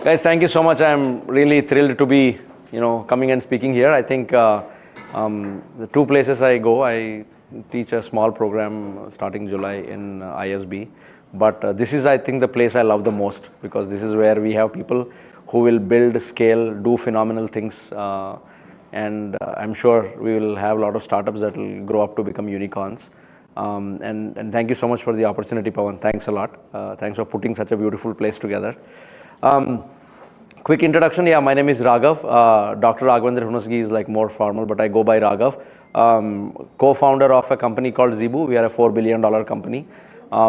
Guys, thank you so much. I'm really thrilled to be, coming and speaking here. I think the two places I go, I teach a small program starting July in ISB. But this is, I think, the place I love the most, because this is where we have people who will build, scale, do phenomenal things. And I'm sure we will have a lot of startups that will grow up to become unicorns. And thank you so much for the opportunity, Pawan. Thanks a lot. Thanks for putting such a beautiful place together. Quick introduction. Yeah, my name is Raghav. Dr. Raghavendra Hunasgi is like more formal, but I go by Raghav. Co-founder of a company called Zeebu. We are a $4 billion company.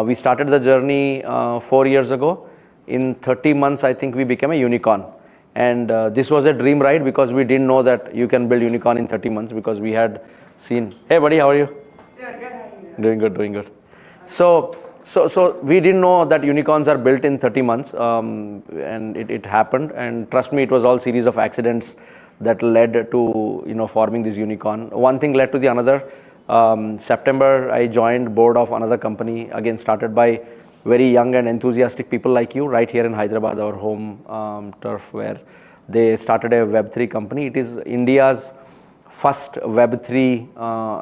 We started the journey 4 years ago. In 30 months, I think we became a unicorn. And this was a dream ride, because we didn't know that you can build unicorn in 30 months, because we had seen, hey buddy, how are you? Yeah, good. How are you? Doing good, doing good. So we didn't know that unicorns are built in 30 months, and it happened. And trust me, it was all series of accidents that led to forming this unicorn. One thing led to the another. September, I joined board of another company, again started by very young and enthusiastic people like you, right here in Hyderabad, our home turf, where they started a Web3 company. It is India's first Web3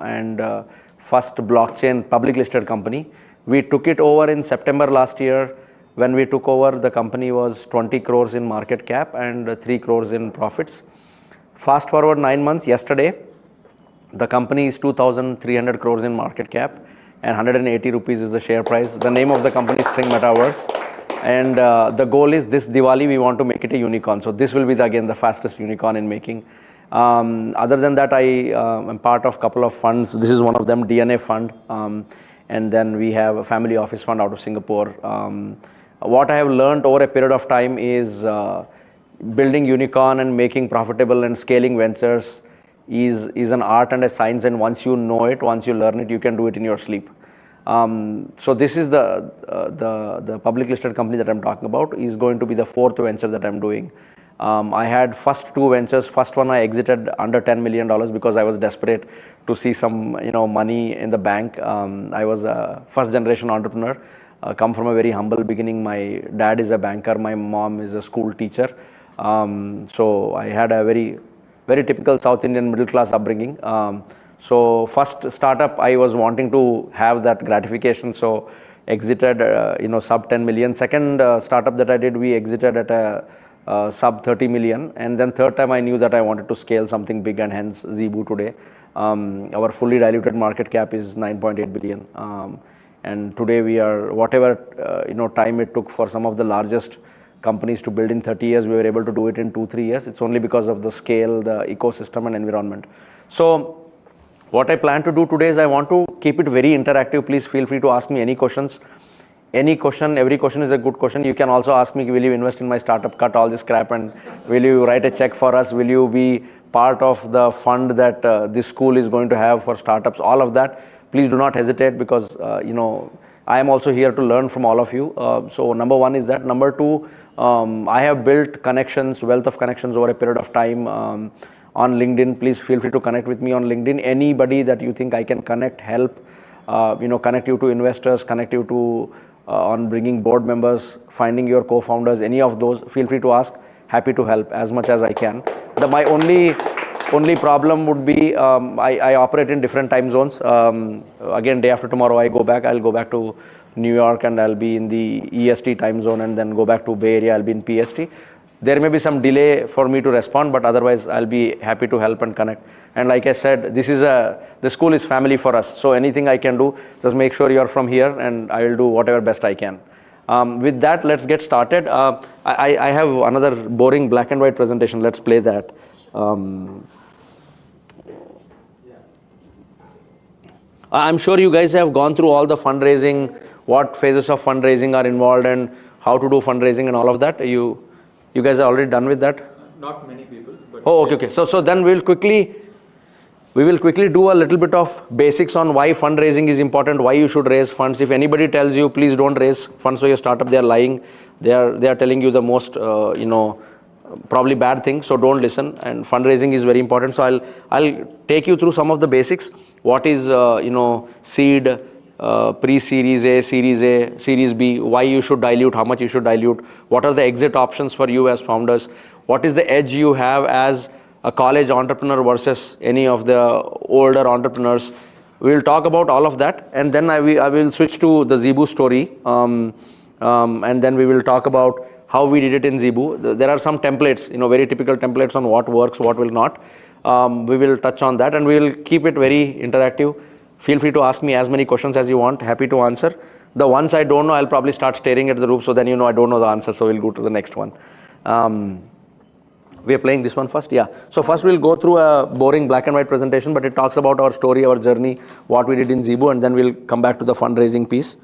and first blockchain public listed company. We took it over in September last year. When we took over, the company was 20 crores in market cap and 3 crores in profits. Fast forward 9 months, yesterday, the company is 2,300 crores in market cap and 180 rupees is the share price. The name of the company is String Metaverse. And the goal is this Diwali, we want to make it a unicorn. So this will be, again, the fastest unicorn in making. Other than that, I am part of a couple of funds. This is one of them, DNA Fund. And then we have a family office fund out of Singapore. What I have learned over a period of time is building unicorn and making profitable and scaling ventures is an art and a science. And once you know it, once you learn it, you can do it in your sleep. So this is the public listed company that I'm talking about, is going to be the fourth venture that I'm doing. I had first two ventures. First one I exited under $10 million because I was desperate to see some money in the bank. I was a first generation entrepreneur, come from a very humble beginning. My dad is a banker, my mom is a school teacher. So I had a very typical South Indian middle class upbringing. So first startup, I was wanting to have that gratification, so exited sub 10 million. Second startup that I did, we exited at a sub 30 million. And then third time I knew that I wanted to scale something big, and hence Zeebu today. Our fully diluted market cap is 9.8 billion. And today we are, whatever time it took for some of the largest companies to build in 30 years, we were able to do it in 2-3 years. It's only because of the scale, the ecosystem and environment. So what I plan to do today is I want to keep it very interactive. Please feel free to ask me any questions. Any question, every question is a good question. You can also ask me, will you invest in my startup, cut all this crap, and will you write a check for us? Will you be part of the fund that this school is going to have for startups? All of that, please do not hesitate, because I am also here to learn from all of you. So number one is that. Number two, I have built connections, wealth of connections over a period of time on LinkedIn. Please feel free to connect with me on LinkedIn. Anybody that you think I can connect, help, connect you to investors, connect you to on bringing board members, finding your co-founders, any of those, feel free to ask. Happy to help as much as I can. My only problem would be I operate in different time zones. Again, day after tomorrow I'll go back to New York, and I'll be in the EST time zone, and then go back to Bay Area, I'll be in PST. There may be some delay for me to respond, but otherwise I'll be happy to help and connect. And like I said, the school is family for us. So anything I can do, just make sure you're from here, and I will do whatever best I can. With that, let's get started. I have another boring black and white presentation. Let's play that. I'm sure you guys have gone through all the fundraising, what phases of fundraising are involved, and how to do fundraising and all of that. You guys are already done with that? Not many people. But oh, okay. So then we will quickly do a little bit of basics on why fundraising is important, why you should raise funds. If anybody tells you, please don't raise funds for your startup, they are lying. They are telling you the most, probably bad thing. So don't listen. And fundraising is very important. So I'll take you through some of the basics. What is, seed, pre-series A, series B, why you should dilute, how much you should dilute, what are the exit options for you as founders, what is the edge you have as a college entrepreneur versus any of the older entrepreneurs. We will talk about all of that, and then I will switch to the Zeebu story, and then we will talk about how we did it in Zeebu. There are some templates, very typical templates on what works, what will not. We will touch on that, and we will keep it very interactive. Feel free to ask me as many questions as you want. Happy to answer. The ones I don't know, I'll probably start staring at the roof, so then I don't know the answer, so we'll go to the next one. We are playing this one first? Yeah. So first we'll go through a boring black and white presentation, but it talks about our story, our journey, what we did in Zeebu, and then we'll come back to the fundraising piece.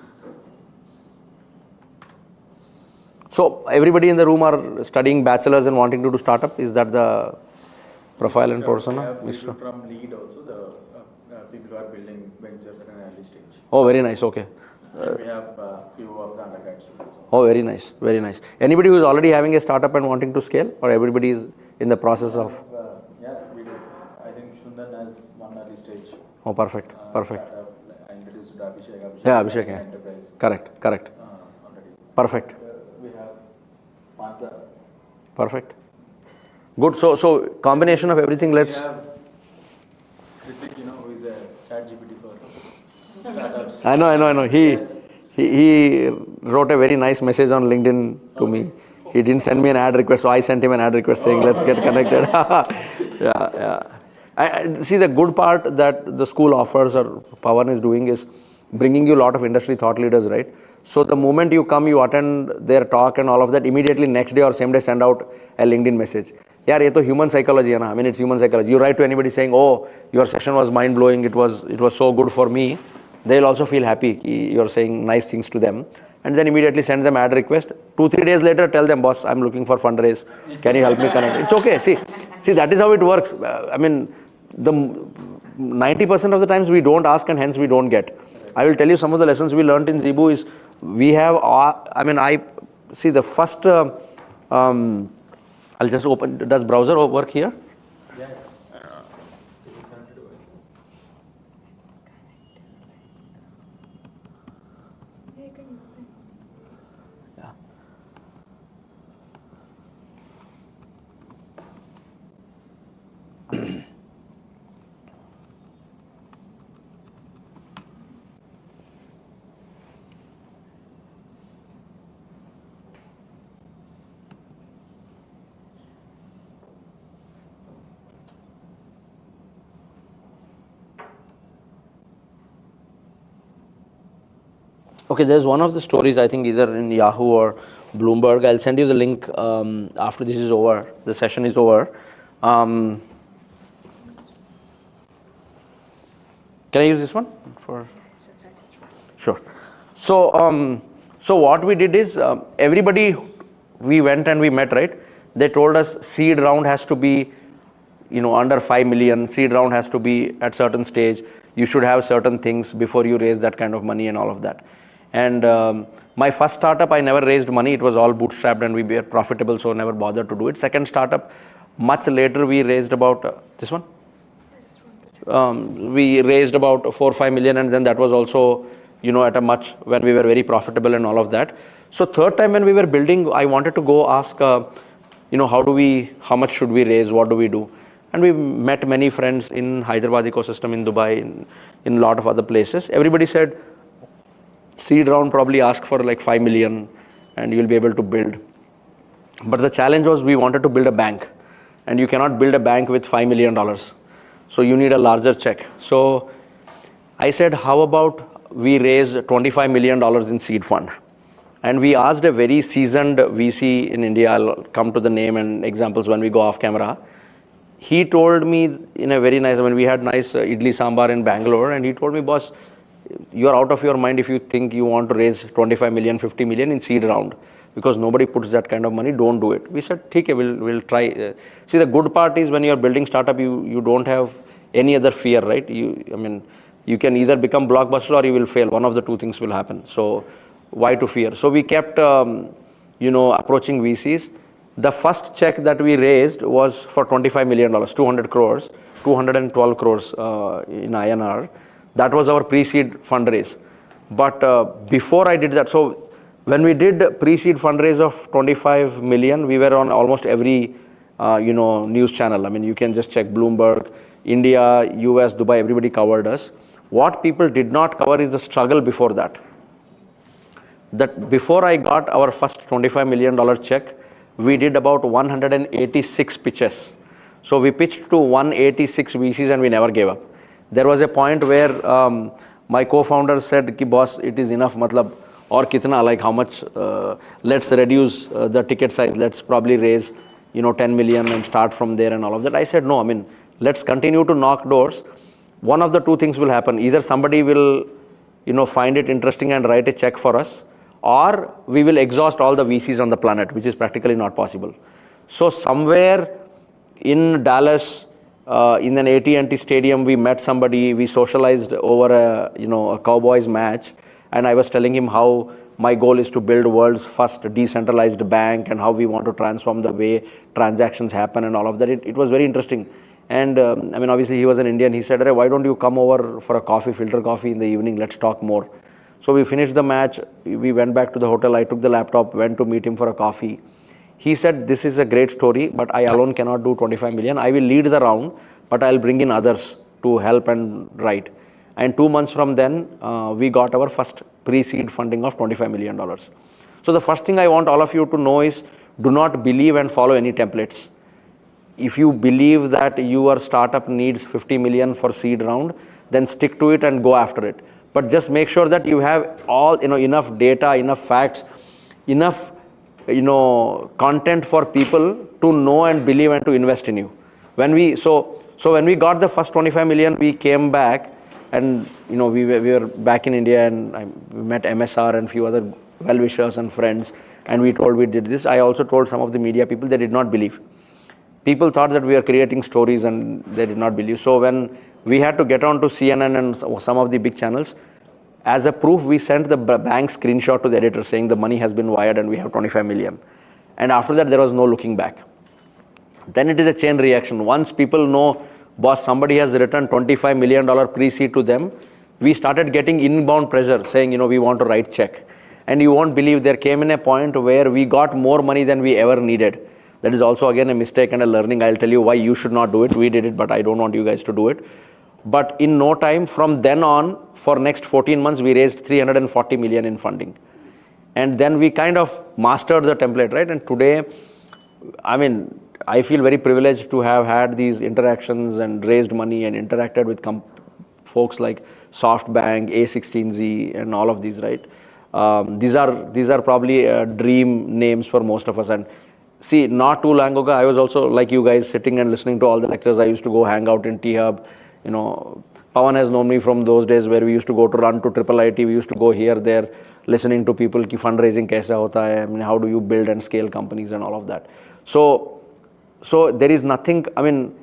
So everybody in the room are studying bachelor's and wanting to do startup. Is that the profile and persona? We have from lead also, the people who are building ventures at an early stage. Oh, very nice. Okay. And we have few of the undergrad students. Oh, very nice. Very nice. Anybody who is already having a startup and wanting to scale, or everybody is in the process of? Yeah, we do. I think Shundan has one early stage. Oh, perfect. Perfect. Startup. I introduced to Abhishek. Yeah, Abhishek. Yeah. Enterprise. Correct. Correct. Already. Perfect. We have Panza. Perfect. Good. So combination of everything. Let's. We have Kritik, who is a ChatGPT for startups. I know. He wrote a very nice message on LinkedIn to me. He didn't send me an ad request, so I sent him an ad request saying, let's get connected. Yeah. I see, the good part that the school offers or Pawan is doing is bringing you a lot of industry thought leaders, right? So the moment you come, you attend their talk and all of that, immediately next day or same day send out a LinkedIn message. Yeah, it's human psychology, I mean, it's human psychology. You write to anybody saying, oh, your session was mind-blowing, it was so good for me. They'll also feel happy you're saying nice things to them, and then immediately send them ad request. 2-3 days later, tell them, boss, I'm looking for fundraise. Can you help me connect? It's okay. See, that is how it works. I mean, the 90% of the times we don't ask, and hence we don't get. I will tell you some of the lessons we learned in Zeebu is we have. I see the first. I'll just open. Does browser work here? Yeah. Okay, there's one of the stories, I think either in Yahoo or Bloomberg. I'll send you the link after this is over, the session is over. Can I use this one? Sure. So what we did is, everybody we went and we met, right? They told us seed round has to be, under 5 million, seed round has to be at certain stage. You should have certain things before you raise that kind of money and all of that. And my first startup, I never raised money. It was all bootstrapped and we were profitable, so never bothered to do it. Second startup, much later, we raised about, this one? We raised about 4-5 million, and then that was also, at a much, when we were very profitable and all of that. So third time when we were building, I wanted to go ask, how much should we raise? What do we do? And we met many friends in Hyderabad ecosystem, in Dubai, in a lot of other places. Everybody said, seed round probably ask for like 5 million and you'll be able to build. But the challenge was we wanted to build a bank, and you cannot build a bank with $5 million. So you need a larger check. So I said, how about we raise $25 million in seed fund? And we asked a very seasoned VC in India. I'll come to the name and examples when we go off camera. He told me in a very nice, we had nice idli sambar in Bangalore, and he told me, boss, you're out of your mind if you think you want to raise 25 million, 50 million in seed round, because nobody puts that kind of money, don't do it. We said, okay, we'll try. See, the good part is when you're building startup, you don't have any other fear, right? You can either become blockbuster or you will fail. One of the two things will happen. So why to fear? So we kept, approaching VCs. The first check that we raised was for $25 million, 200 crores, 212 crores in INR. That was our pre-seed fundraise. But before I did that, so when we did pre-seed fundraise of 25 million, we were on almost every news channel. I mean, you can just check Bloomberg, India, US, Dubai, everybody covered us. What people did not cover is the struggle before that. That before I got our first $25 million check, we did about 186 pitches. So we pitched to 186 VCs and we never gave up. There was a point where my co-founder said, Ki boss, it is enough, matlab, or kitna, like how much, let's reduce the ticket size, let's probably raise 10 million and start from there and all of that. I said, no, I mean, let's continue to knock doors. One of the two things will happen. Either somebody will find it interesting and write a check for us, or we will exhaust all the VCs on the planet, which is practically not possible. So somewhere in Dallas, in an AT&T stadium, we met somebody, we socialized over a Cowboys match, and I was telling him how my goal is to build world's first decentralized bank and how we want to transform the way transactions happen and all of that. It was very interesting. And I mean, obviously he was an Indian. He said, why don't you come over for a coffee, filter coffee in the evening, let's talk more. So we finished the match, we went back to the hotel, I took the laptop, went to meet him for a coffee. He said, this is a great story, but I alone cannot do 25 million. I will lead the round, but I'll bring in others to help and write. And 2 months from then, we got our first pre-seed funding of $25 million. So the first thing I want all of you to know is, do not believe and follow any templates. If you believe that your startup needs 50 million for seed round, then stick to it and go after it. But just make sure that you have all, enough data, enough facts, enough, content for people to know and believe and to invest in you. When we got the first 25 million, we came back and, we were back in India and we met MSR and few other well-wishers and friends, and we did this. I also told some of the media people, they did not believe. People thought that we are creating stories and they did not believe. So when we had to get on to CNN and some of the big channels, as a proof, we sent the bank screenshot to the editor saying the money has been wired and we have 25 million. And after that, there was no looking back. Then it is a chain reaction. Once people know, boss, somebody has written $25 million pre-seed to them, we started getting inbound pressure saying, we want to write check. And you won't believe, there came in a point where we got more money than we ever needed. That is also again a mistake and a learning. I'll tell you why you should not do it. We did it, but I don't want you guys to do it. But in no time, from then on, for next 14 months, we raised 340 million in funding. And then we kind of mastered the template, right? And today, I mean, I feel very privileged to have had these interactions and raised money and interacted with folks like SoftBank, A16Z, and all of these, right? These are probably dream names for most of us. And see, not too long ago, I was also like you guys sitting and listening to all the lectures. I used to go hang out in T-Hub. Pawan has known me from those days where we used to go to run to IIIT. We used to go here, there, listening to people, ki fundraising kaisa hota hai, I mean, how do you build and scale companies and all of that. So there is nothing, I mean,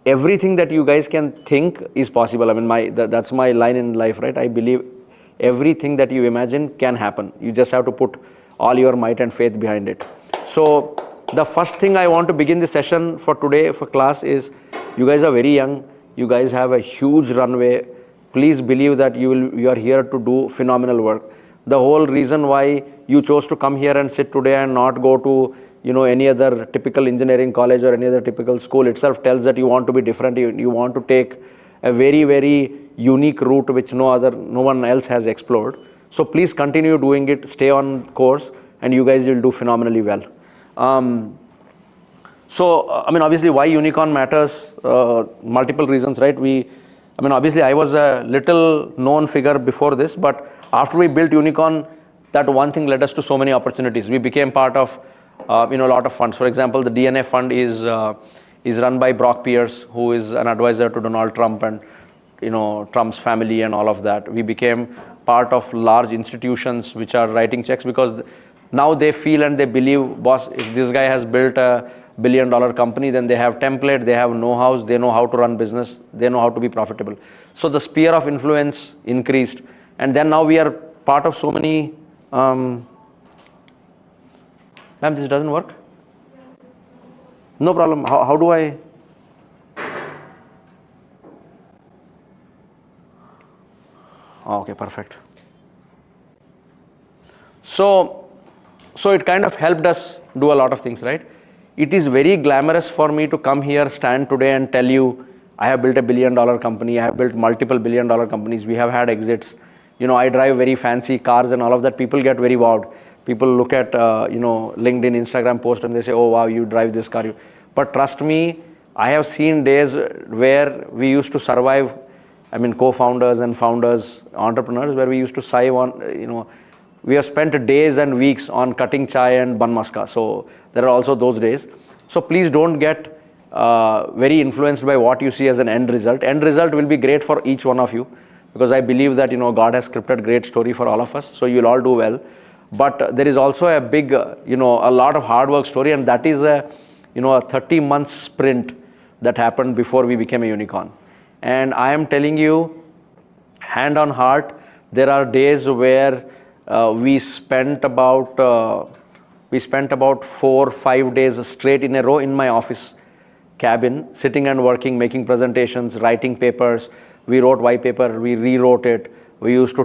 everything that you guys can think is possible. I mean, that's my line in life, right? I believe everything that you imagine can happen. You just have to put all your might and faith behind it. So the first thing I want to begin the session for today for class is, you guys are very young. You guys have a huge runway. Please believe that you are here to do phenomenal work. The whole reason why you chose to come here and sit today and not go to any other typical engineering college or any other typical school itself tells that you want to be different. You want to take a very, very unique route which no one else has explored. So please continue doing it. Stay on course, and you guys will do phenomenally well. So, I mean, obviously, why Unicorn matters, multiple reasons, right? Obviously, I was a little known figure before this, but after we built Unicorn, that one thing led us to so many opportunities. We became part of, a lot of funds. For example, the DNA fund is run by Brock Pierce, who is an advisor to Donald Trump and, Trump's family and all of that. We became part of large institutions which are writing checks because now they feel and they believe, boss, if this guy has built a billion-dollar company, then they have template, they have know-hows, they know how to run business, they know how to be profitable. So the sphere of influence increased. And then now we are part of so many, ma'am, this doesn't work? No problem. How do I? Oh, okay, perfect. So it kind of helped us do a lot of things, right? It is very glamorous for me to come here, stand today and tell you, I have built a $1 billion company, I have built multiple $1 billion companies, we have had exits. I drive very fancy cars and all of that. People get very wowed. People look at, LinkedIn, Instagram post and they say, oh wow, you drive this car. But trust me, I have seen days where we used to survive, co-founders and founders, entrepreneurs, where we used to survive on, we have spent days and weeks on cutting chai and bun maska. So there are also those days. So please don't get very influenced by what you see as an end result. End result will be great for each one of you, because I believe that, God has scripted great story for all of us. So you'll all do well. But there is also a big, a lot of hard work story, and that is a 30-month sprint that happened before we became a unicorn. And I am telling you, hand on heart, there are days where we spent about 4-5 days straight in a row in my office cabin, sitting and working, making presentations, writing papers. We wrote white paper, we rewrote it. We used to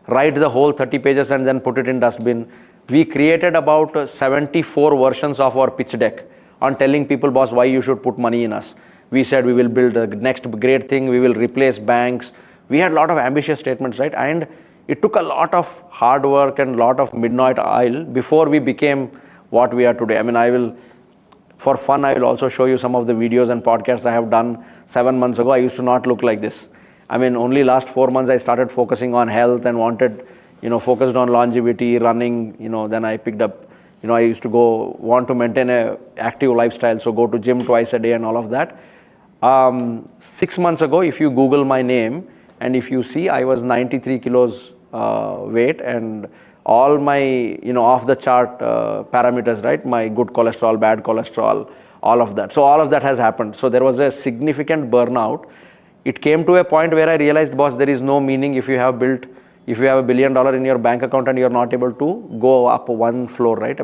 write the whole 30 pages and then put it in dustbin. We created about 74 versions of our pitch deck on telling people, boss, why you should put money in us. We said we will build the next great thing, we will replace banks. We had a lot of ambitious statements, right? And it took a lot of hard work and a lot of midnight oil before we became what we are today. For fun, I will also show you some of the videos and podcasts I have done 7 months ago. I used to not look like this. Only last 4 months I started focusing on health and focused on longevity, running, then I picked up, I used to want to maintain a active lifestyle, so go to gym twice a day and all of that. 6 months ago, if you Google my name, and if you see, I was 93 kilos weight, and all my, off the chart parameters, right? My good cholesterol, bad cholesterol, all of that. So all of that has happened. So there was a significant burnout. It came to a point where I realized, boss, there is no meaning if you have $1 billion in your bank account and you're not able to go up one floor, right?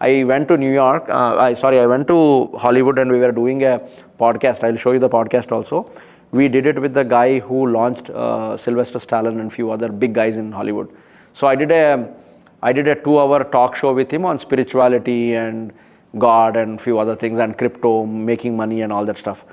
I went to New York, I went to Hollywood, and we were doing a podcast. I'll show you the podcast also. We did it with the guy who launched Sylvester Stallone and few other big guys in Hollywood. So I did a 2-hour talk show with him on spirituality and God and few other things, and crypto, making money and all that stuff.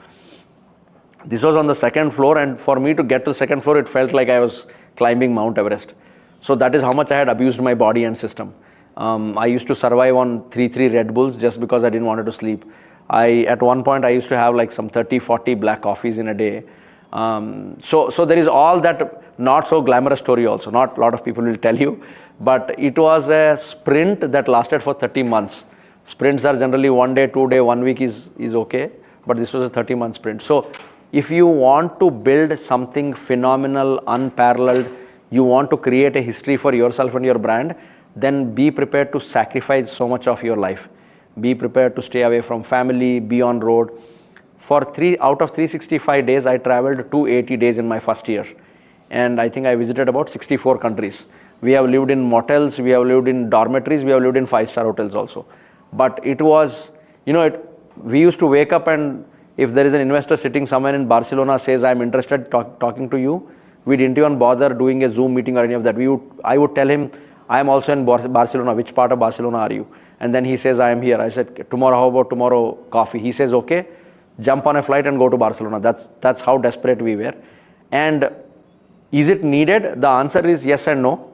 This was on the 2nd floor, and for me to get to the 2nd floor, it felt like I was climbing Mount Everest. So that is how much I had abused my body and system. I used to survive on 3 Red Bulls just because I didn't want to sleep. At one point, I used to have like some 30-40 black coffees in a day. So there is all that not so glamorous story also. Not a lot of people will tell you, but it was a sprint that lasted for 30 months. Sprints are generally 1 day, 2 day, 1 week is okay, but this was a 30-month sprint. So if you want to build something phenomenal, unparalleled, you want to create a history for yourself and your brand, then be prepared to sacrifice so much of your life. Be prepared to stay away from family, be on road. For 3 out of 365 days, I traveled 280 days in my first year. And I think I visited about 64 countries. We have lived in motels, we have lived in dormitories, we have lived in 5-star hotels also. But it was, we used to wake up, and if there is an investor sitting somewhere in Barcelona says, I'm interested talking to you, we didn't even bother doing a Zoom meeting or any of that. I would tell him, I am also in Barcelona. Which part of Barcelona are you? And then he says, I am here. I said, tomorrow, how about tomorrow coffee? He says, okay, jump on a flight and go to Barcelona. That's how desperate we were. And is it needed? The answer is yes and no.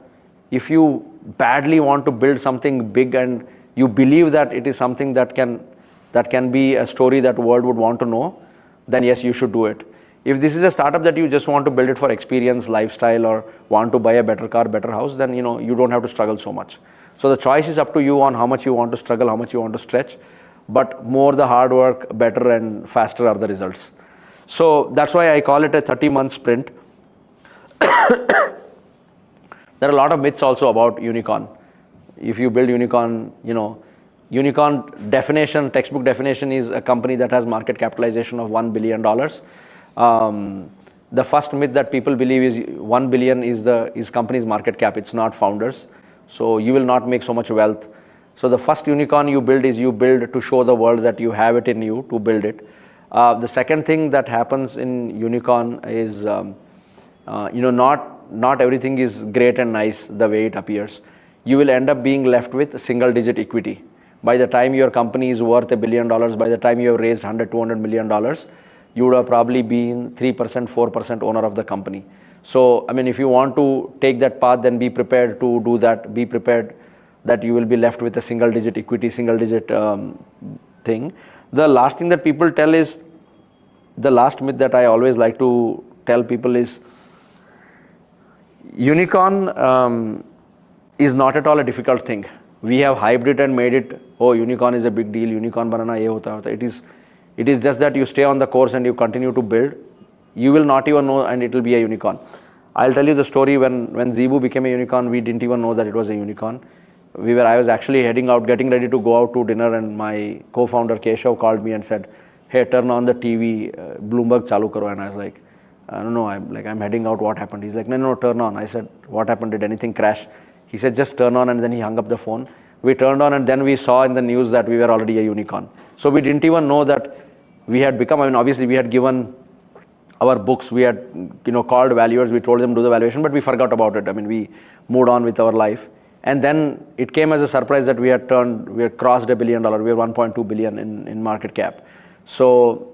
If you badly want to build something big and you believe that it is something that can be a story that world would want to know, then yes, you should do it. If this is a startup that you just want to build it for experience, lifestyle, or want to buy a better car, better house, then you don't have to struggle so much. So the choice is up to you on how much you want to struggle, how much you want to stretch, but more the hard work, better and faster are the results. So that's why I call it a 30-month sprint. There are a lot of myths also about unicorn. If you build unicorn, unicorn definition, textbook definition is a company that has market capitalization of $1 billion. The first myth that people believe is 1 billion is company's market cap. It's not founders. So you will not make so much wealth. So the first unicorn you build is you build to show the world that you have it in you to build it. The second thing that happens in unicorn is, not everything is great and nice the way it appears. you will end up being left with single digit equity. By the time your company is worth $1 billion, by the time you have raised $100-200 million, you would have probably been 3%, 4% owner of the company. So, I mean, if you want to take that path, then be prepared to do that. Be prepared that you will be left with a single digit equity, single digit thing. The last thing that people tell is, the last myth that I always like to tell people is, unicorn is not at all a difficult thing. We have hyped it and made it, oh, unicorn is a big deal, unicorn banana ye hota hota. It is just that you stay on the course and you continue to build. You will not even know, and it will be a unicorn. I'll tell you the story. When Zeebu became a unicorn, we didn't even know that it was a unicorn. I was actually heading out, getting ready to go out to dinner, and my co-founder Keshav called me and said, hey, turn on the TV, Bloomberg chalu karo. And I was like, I don't know, I'm heading out, what happened? He's like, no, turn on. I said, what happened? Did anything crash? He said, just turn on, and then he hung up the phone. We turned on, and then we saw in the news that we were already a unicorn. So we didn't even know that we had become, I mean, obviously we had given our books, we had, called valuers, we told them to do the valuation, but we forgot about it. I mean, we moved on with our life. And then it came as a surprise that we had crossed $1 billion. We were 1.2 billion in market cap. So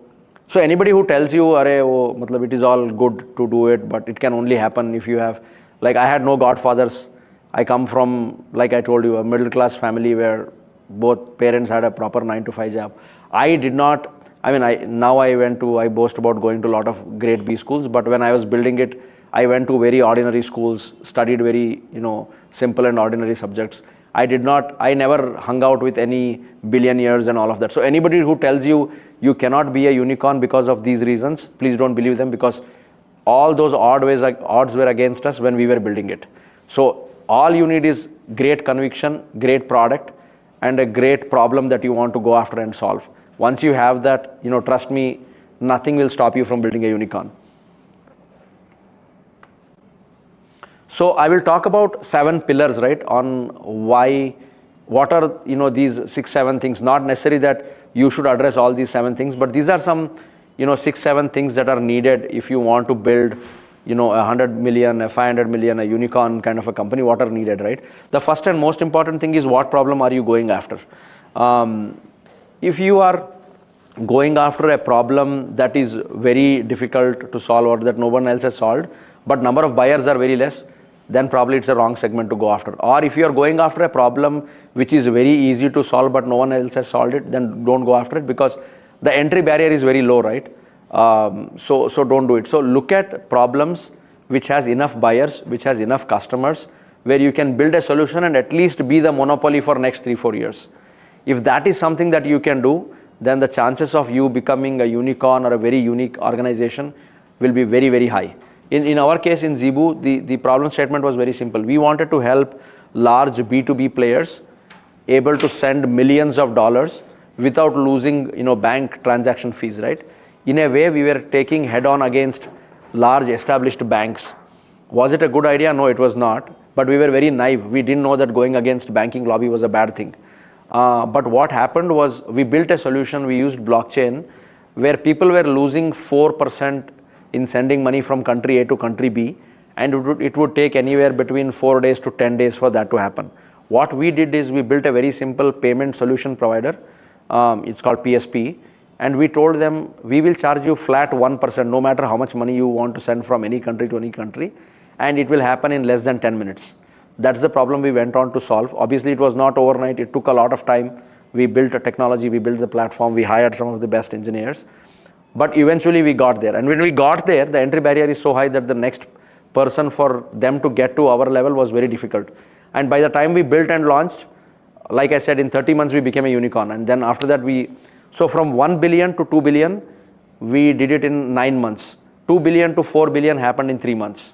anybody who tells you, it is all good to do it, but it can only happen if you have, like, I had no godfathers. I come from, like I told you, a middle class family where both parents had a proper 9-to-5 job. I did not, I boast about going to a lot of great B schools, but when I was building it, I went to very ordinary schools, studied very, simple and ordinary subjects. I never hung out with any billionaires and all of that. So anybody who tells you, you cannot be a unicorn because of these reasons, please don't believe them, because all those odds were against us when we were building it. So all you need is great conviction, great product, and a great problem that you want to go after and solve. Once you have that, trust me, nothing will stop you from building a unicorn. So I will talk about 7 pillars, right, on what are, these 6-7 things. Not necessarily that you should address all these 7 things, but these are some, 6-7 things that are needed if you want to build, 100 million, a 500 million, a unicorn kind of a company. What are needed, right? The first and most important thing is, what problem are you going after? If you are going after a problem that is very difficult to solve or that no one else has solved, but number of buyers are very less, then probably it's a wrong segment to go after. Or if you are going after a problem which is very easy to solve but no one else has solved it, then don't go after it, because the entry barrier is very low, right? So don't do it. So look at problems which has enough buyers, which has enough customers, where you can build a solution and at least be the monopoly for next 3-4 years. If that is something that you can do, then the chances of you becoming a unicorn or a very unique organization will be very, very high. In our case, in Zeebu, the problem statement was very simple. We wanted to help large B2B players able to send millions of dollars without losing, bank transaction fees, right? In a way, we were taking head on against large established banks. Was it a good idea? No, it was not. But we were very naive. We didn't know that going against banking lobby was a bad thing. But what happened was, we built a solution, we used blockchain, where people were losing 4% in sending money from country A to country B, and it would take anywhere between 4 days to 10 days for that to happen. What we did is, we built a very simple payment solution provider. It's called PSP. And we told them, we will charge you flat 1%, no matter how much money you want to send from any country to any country, and it will happen in less than 10 minutes. That's the problem we went on to solve. Obviously, it was not overnight. It took a lot of time. We built a technology, we built the platform, we hired some of the best engineers. But eventually we got there. And when we got there, the entry barrier is so high that the next person for them to get to our level was very difficult. And by the time we built and launched, like I said, in 30 months we became a unicorn. And then after that so from 1 billion to 2 billion, we did it in 9 months. 2 billion to 4 billion happened in 3 months.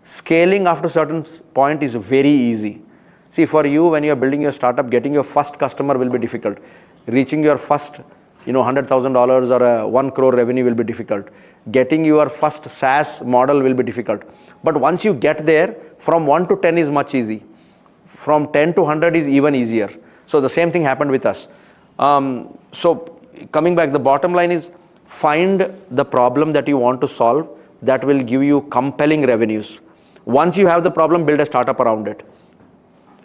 Scaling after a certain point is very easy. See, for you, when you are building your startup, getting your first customer will be difficult. Reaching your first, $100,000 or a 1 crore revenue will be difficult. Getting your first SaaS model will be difficult. But once you get there, from 1 to 10 is much easy. From 10 to 100 is even easier. So the same thing happened with us. So coming back, the bottom line is, find the problem that you want to solve that will give you compelling revenues. Once you have the problem, build a startup around it.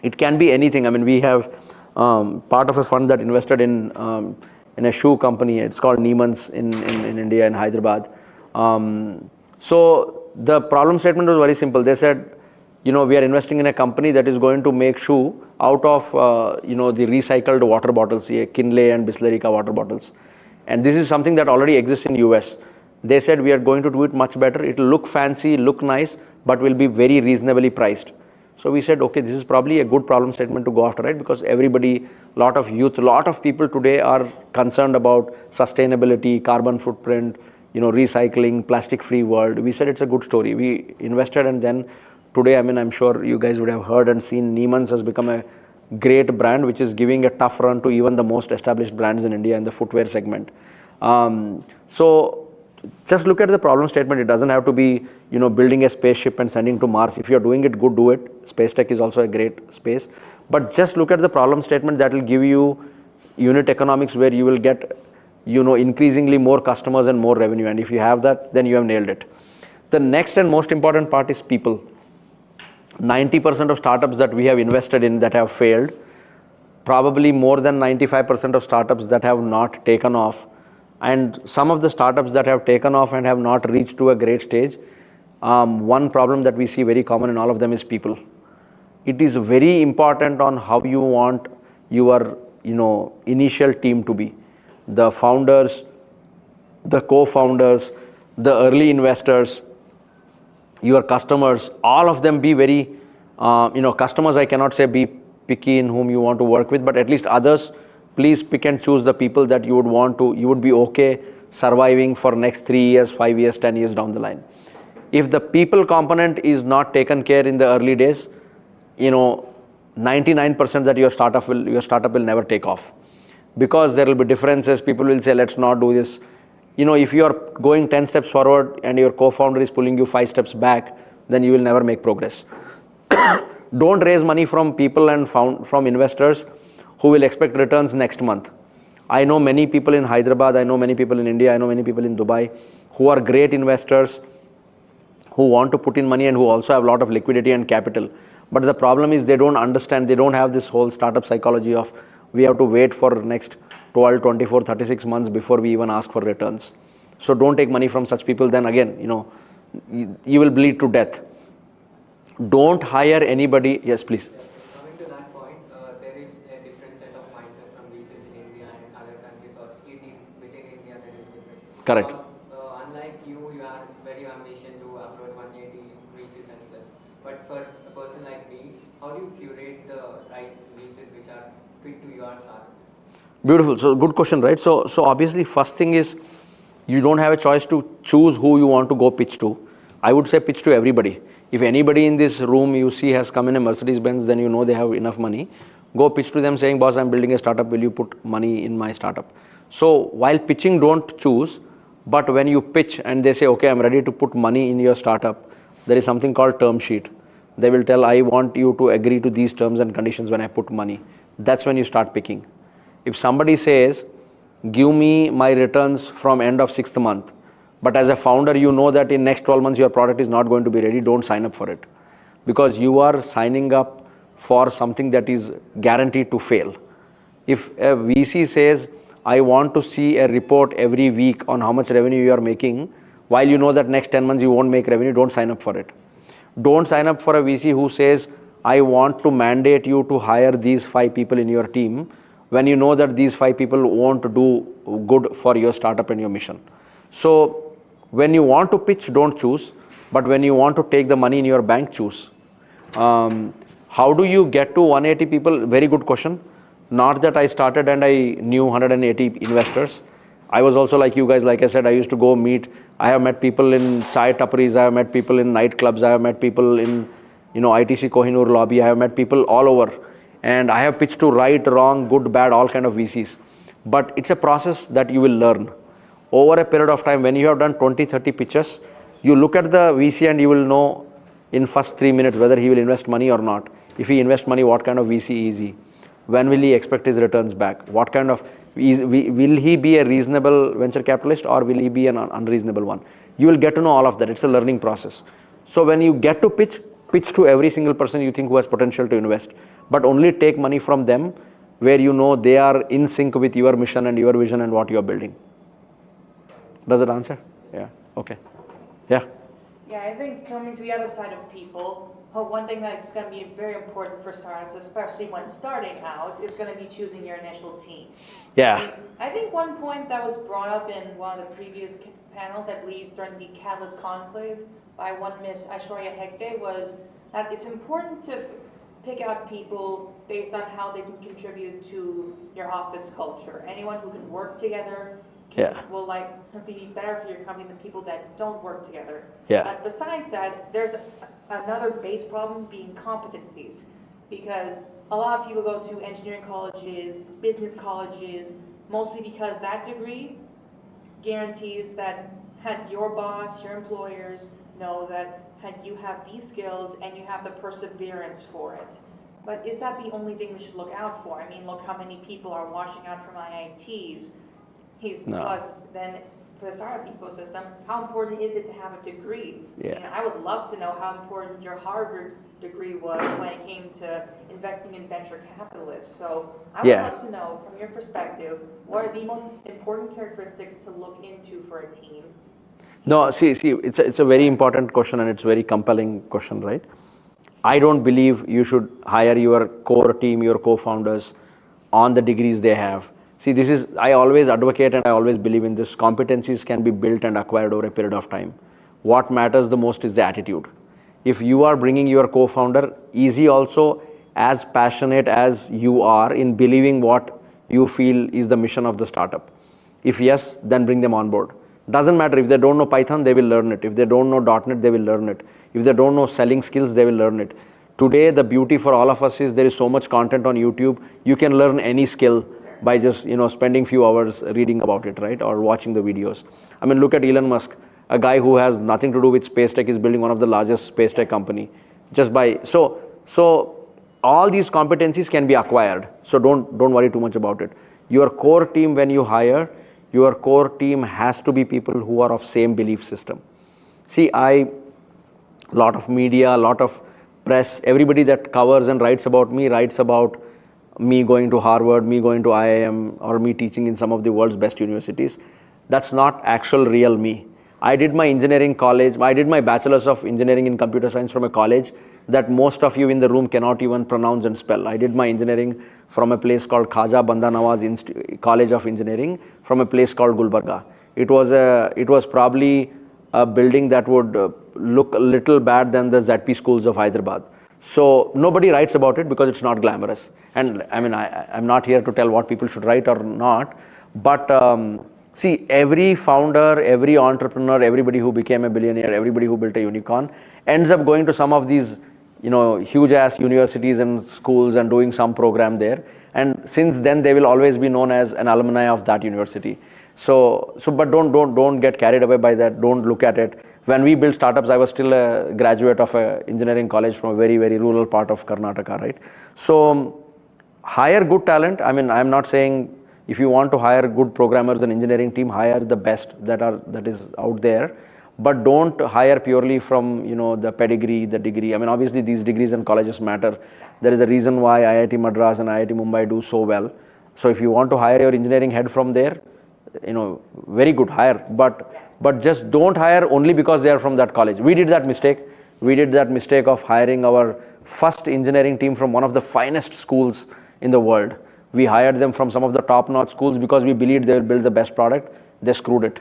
It can be anything. I mean, we have part of a fund that invested in a shoe company. It's called Neiman's in India, in Hyderabad. So the problem statement was very simple. They said, we are investing in a company that is going to make shoe out of, the recycled water bottles, Kinley and Bislerica water bottles. And this is something that already exists in US. They said, we are going to do it much better. It will look fancy, look nice, but will be very reasonably priced. So we said, okay, this is probably a good problem statement to go after, right? Because everybody, lot of youth, lot of people today are concerned about sustainability, carbon footprint, recycling, plastic-free world. We said it's a good story. We invested, and then today, I mean, I'm sure you guys would have heard and seen Neiman's has become a great brand, which is giving a tough run to even the most established brands in India in the footwear segment. So just look at the problem statement. It doesn't have to be, building a spaceship and sending to Mars. If you're doing it good, do it. Space tech is also a great space. But just look at the problem statement. That will give you unit economics where you will get, increasingly more customers and more revenue. And if you have that, then you have nailed it. The next and most important part is people. 90% of startups that we have invested in that have failed, probably more than 95% of startups that have not taken off. And some of the startups that have taken off and have not reached to a great stage, one problem that we see very common in all of them is people. It is very important on how you want your, initial team to be. The founders, the co-founders, the early investors, your customers, all of them be very, customers, I cannot say be picky in whom you want to work with, but at least others, please pick and choose the people that you would be okay surviving for next 3 years, 5 years, 10 years down the line. If the people component is not taken care in the early days, 99% that your startup will never take off, because there will be differences. People will say, let's not do this. If you are going 10 steps forward and your co-founder is pulling you 5 steps back, then you will never make progress. Don't raise money from people and from investors who will expect returns next month. I know many people in Hyderabad, I know many people in India, I know many people in Dubai who are great investors, who want to put in money and who also have a lot of liquidity and capital. But the problem is they don't understand, they don't have this whole startup psychology of we have to wait for next 12, 24, 36 months before we even ask for returns. So don't take money from such people. Then again, you will bleed to death. Don't hire anybody. Yes, please. Coming to that point, there is a different set of mindset from VCs in India and other countries, or within India there is different. Correct. Unlike you are very ambitious to approach 180 VCs and plus. But for a person like me, how do you curate the right VCs which are fit to your startup? Beautiful. So good question, right? So obviously first thing is you don't have a choice to choose who you want to go pitch to. I would say pitch to everybody. If anybody in this room you see has come in a Mercedes-Benz, then they have enough money. Go pitch to them saying, boss, I'm building a startup. Will you put money in my startup? So while pitching, don't choose. But when you pitch and they say, okay, I'm ready to put money in your startup, there is something called term sheet. They will tell, I want you to agree to these terms and conditions when I put money. That's when you start picking. If somebody says, give me my returns from end of 6th month, but as a founder, you know that in next 12 months your product is not going to be ready, don't sign up for it. Because you are signing up for something that is guaranteed to fail. If a VC says, I want to see a report every week on how much revenue you are making, while you know that next 10 months you won't make revenue, don't sign up for it. Don't sign up for a VC who says, I want to mandate you to hire these 5 people in your team, when you know that these 5 people won't do good for your startup and your mission. So when you want to pitch, don't choose. But when you want to take the money in your bank, choose. How do you get to 180 people? Very good question. Not that I started and I knew 180 investors. I was also like you guys. Like I said, I used to go meet. I have met people in chai tapris. I have met people in nightclubs. I have met people in, ITC Kohinoor lobby. I have met people all over. And I have pitched to right, wrong, good, bad, all kind of VCs. But it's a process that you will learn. Over a period of time, when you have done 20, 30 pitches, you look at the VC and you will know in first 3 minutes whether he will invest money or not. If he invests money, what kind of VC is he? When will he expect his returns back? What kind of, will he be a reasonable venture capitalist or will he be an unreasonable one? You will get to know all of that. It's a learning process. So when you get to pitch to every single person you think who has potential to invest. but only take money from them where you know they are in sync with your mission and your vision and what you are building. Does it answer? Yeah. Okay. Yeah. Yeah, I think coming to the other side of people, one thing that's going to be very important for startups, especially when starting out, is going to be choosing your initial team. Yeah. I think one point that was brought up in one of the previous panels, I believe during the Catalyst Conclave by one Miss Aishwarya Hegde, was that it's important to pick out people based on how they can contribute to your office culture. Anyone who can work together will be better for your company than people that don't work together. Yeah. But besides that, there's another base problem being competencies, because a lot of people go to engineering colleges, business colleges, mostly because that degree guarantees that your boss, your employers know that you have these skills and you have the perseverance for it. But is that the only thing we should look out for? I mean, look how many people are washing out from IITs. Plus, then for the startup ecosystem, how important is it to have a degree? Yeah. And I would love to know how important your Harvard degree was when it came to investing in venture capitalists. So I would love to know, from your perspective, what are the most important characteristics to look into for a team? No, see, it's a very important question and it's a very compelling question, right? I don't believe you should hire your core team, your co-founders on the degrees they have. See, I always advocate and I always believe in this. Competencies can be built and acquired over a period of time. What matters the most is the attitude. If you are bringing your co-founder, is he also as passionate as you are in believing what you feel is the mission of the startup? If yes, then bring them on board. Doesn't matter if they don't know Python, they will learn it. If they don't know .NET, they will learn it. If they don't know selling skills, they will learn it. Today, the beauty for all of us is there is so much content on YouTube. You can learn any skill by just spending few hours reading about it, right, or watching the videos. I mean, look at Elon Musk, a guy who has nothing to do with space tech is building one of the largest space tech company. So all these competencies can be acquired. So don't worry too much about it. Your core team, when you hire, your core team has to be people who are of same belief system. See, lot of media, lot of press, everybody that covers and writes about me going to Harvard, me going to IIM, or me teaching in some of the world's best universities. That's not actual real me. I did my engineering college, I did my bachelor's of engineering in computer science from a college that most of you in the room cannot even pronounce and spell. I did my engineering from a place called Khaja Banda Nawaz College of Engineering from a place called Gulbarga. It was probably a building that would look a little bad than the ZP schools of Hyderabad. So nobody writes about it because it's not glamorous. And I mean, I'm not here to tell what people should write or not, but see, every founder, every entrepreneur, everybody who became a billionaire, everybody who built a unicorn ends up going to some of these, huge ass universities and schools and doing some program there. And since then, they will always be known as an alumni of that university. But don't get carried away by that. Don't look at it. When we built startups, I was still a graduate of an engineering college from a very, very rural part of Karnataka, right? So hire good talent. I mean, I'm not saying if you want to hire good programmers and engineering team, hire the best that is out there. But don't hire purely from, the pedigree, the degree. I mean, obviously these degrees and colleges matter. There is a reason why IIT Madras and IIT Mumbai do so well. So if you want to hire your engineering head from there, very good, hire. But just don't hire only because they are from that college. We did that mistake. We did that mistake of hiring our first engineering team from one of the finest schools in the world. We hired them from some of the top-notch schools because we believed they will build the best product. They screwed it.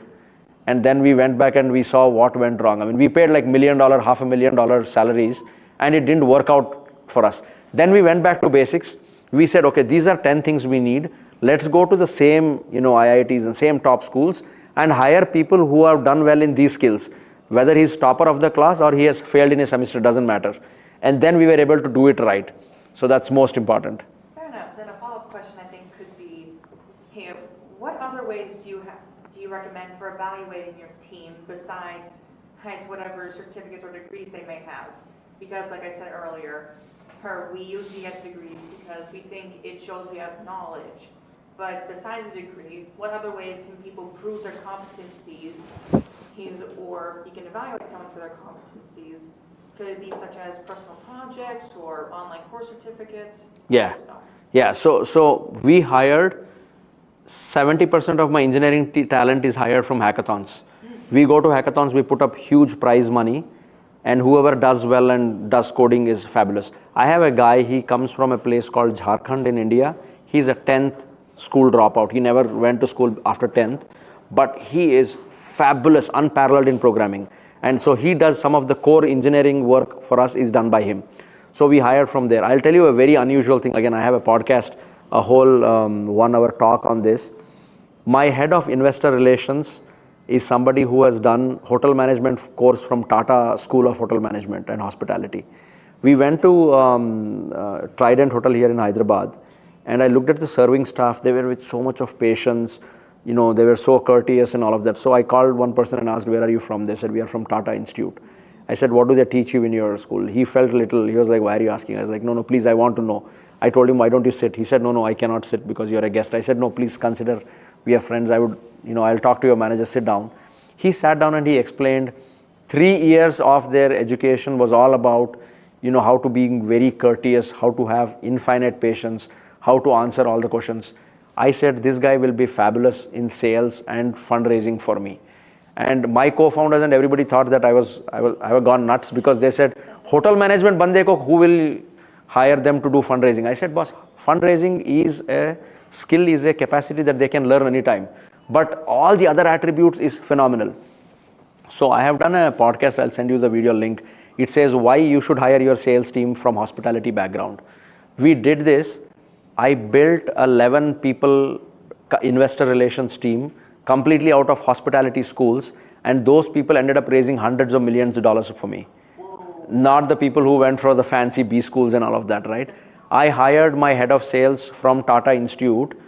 And then we went back and we saw what went wrong. I mean, we paid like $1 million, $500,000 salaries, and it didn't work out for us. Then we went back to basics. We said, okay, these are 10 things we need. Let's go to the same, IITs and same top schools and hire people who have done well in these skills. Whether he's topper of the class or he has failed in a semester, doesn't matter. And then we were able to do it right. So that's most important. Fair enough. Then a follow-up question I think could be, hey, what other ways do you recommend for evaluating your team besides whatever certificates or degrees they may have? Because like I said earlier, we usually get degrees because we think it shows we have knowledge. But besides a degree, what other ways can people prove their competencies, or you can evaluate someone for their competencies Could it be such as personal projects or online course certificates? Yeah. No. Yeah, so we hired 70% of my engineering talent is hired from hackathons. We go to hackathons, we put up huge prize money, and whoever does well and does coding is fabulous. I have a guy, he comes from a place called Jharkhand in India. He's a 10th school dropout. He never went to school after 10th, but he is fabulous, unparalleled in programming. And so he does some of the core engineering work for us is done by him. So we hired from there. I'll tell you a very unusual thing. Again, I have a podcast, a whole 1 hour talk on this. My head of investor relations is somebody who has done hotel management course from Tata School of Hotel Management and Hospitality. We went to Trident Hotel here in Hyderabad, and I looked at the serving staff. They were with so much of patience. They were so courteous and all of that. So I called one person and asked, where are you from? They said, we are from Tata Institute. I said, what do they teach you in your school? He felt little, he was like, why are you asking? I was like, no, please, I want to know. I told him, why don't you sit? He said, no, I cannot sit because you're a guest. I said, no, please consider, we are friends. I'll talk to your manager, sit down. He sat down and he explained 3 years of their education was all about, how to be very courteous, how to have infinite patience, how to answer all the questions. I said, this guy will be fabulous in sales and fundraising for me. And my co-founders and everybody thought that I have gone nuts because they said, hotel management bande ko, who will hire them to do fundraising? I said, boss, fundraising is a skill, is a capacity that they can learn anytime. But all the other attributes is phenomenal. So I have done a podcast, I'll send you the video link. It says why you should hire your sales team from hospitality background. We did this. I built a 11 people investor relations team completely out of hospitality schools, and those people ended up raising hundreds of millions of dollars for me. Not the people who went for the fancy B schools and all of that, right? I hired my head of sales from Tata Institute.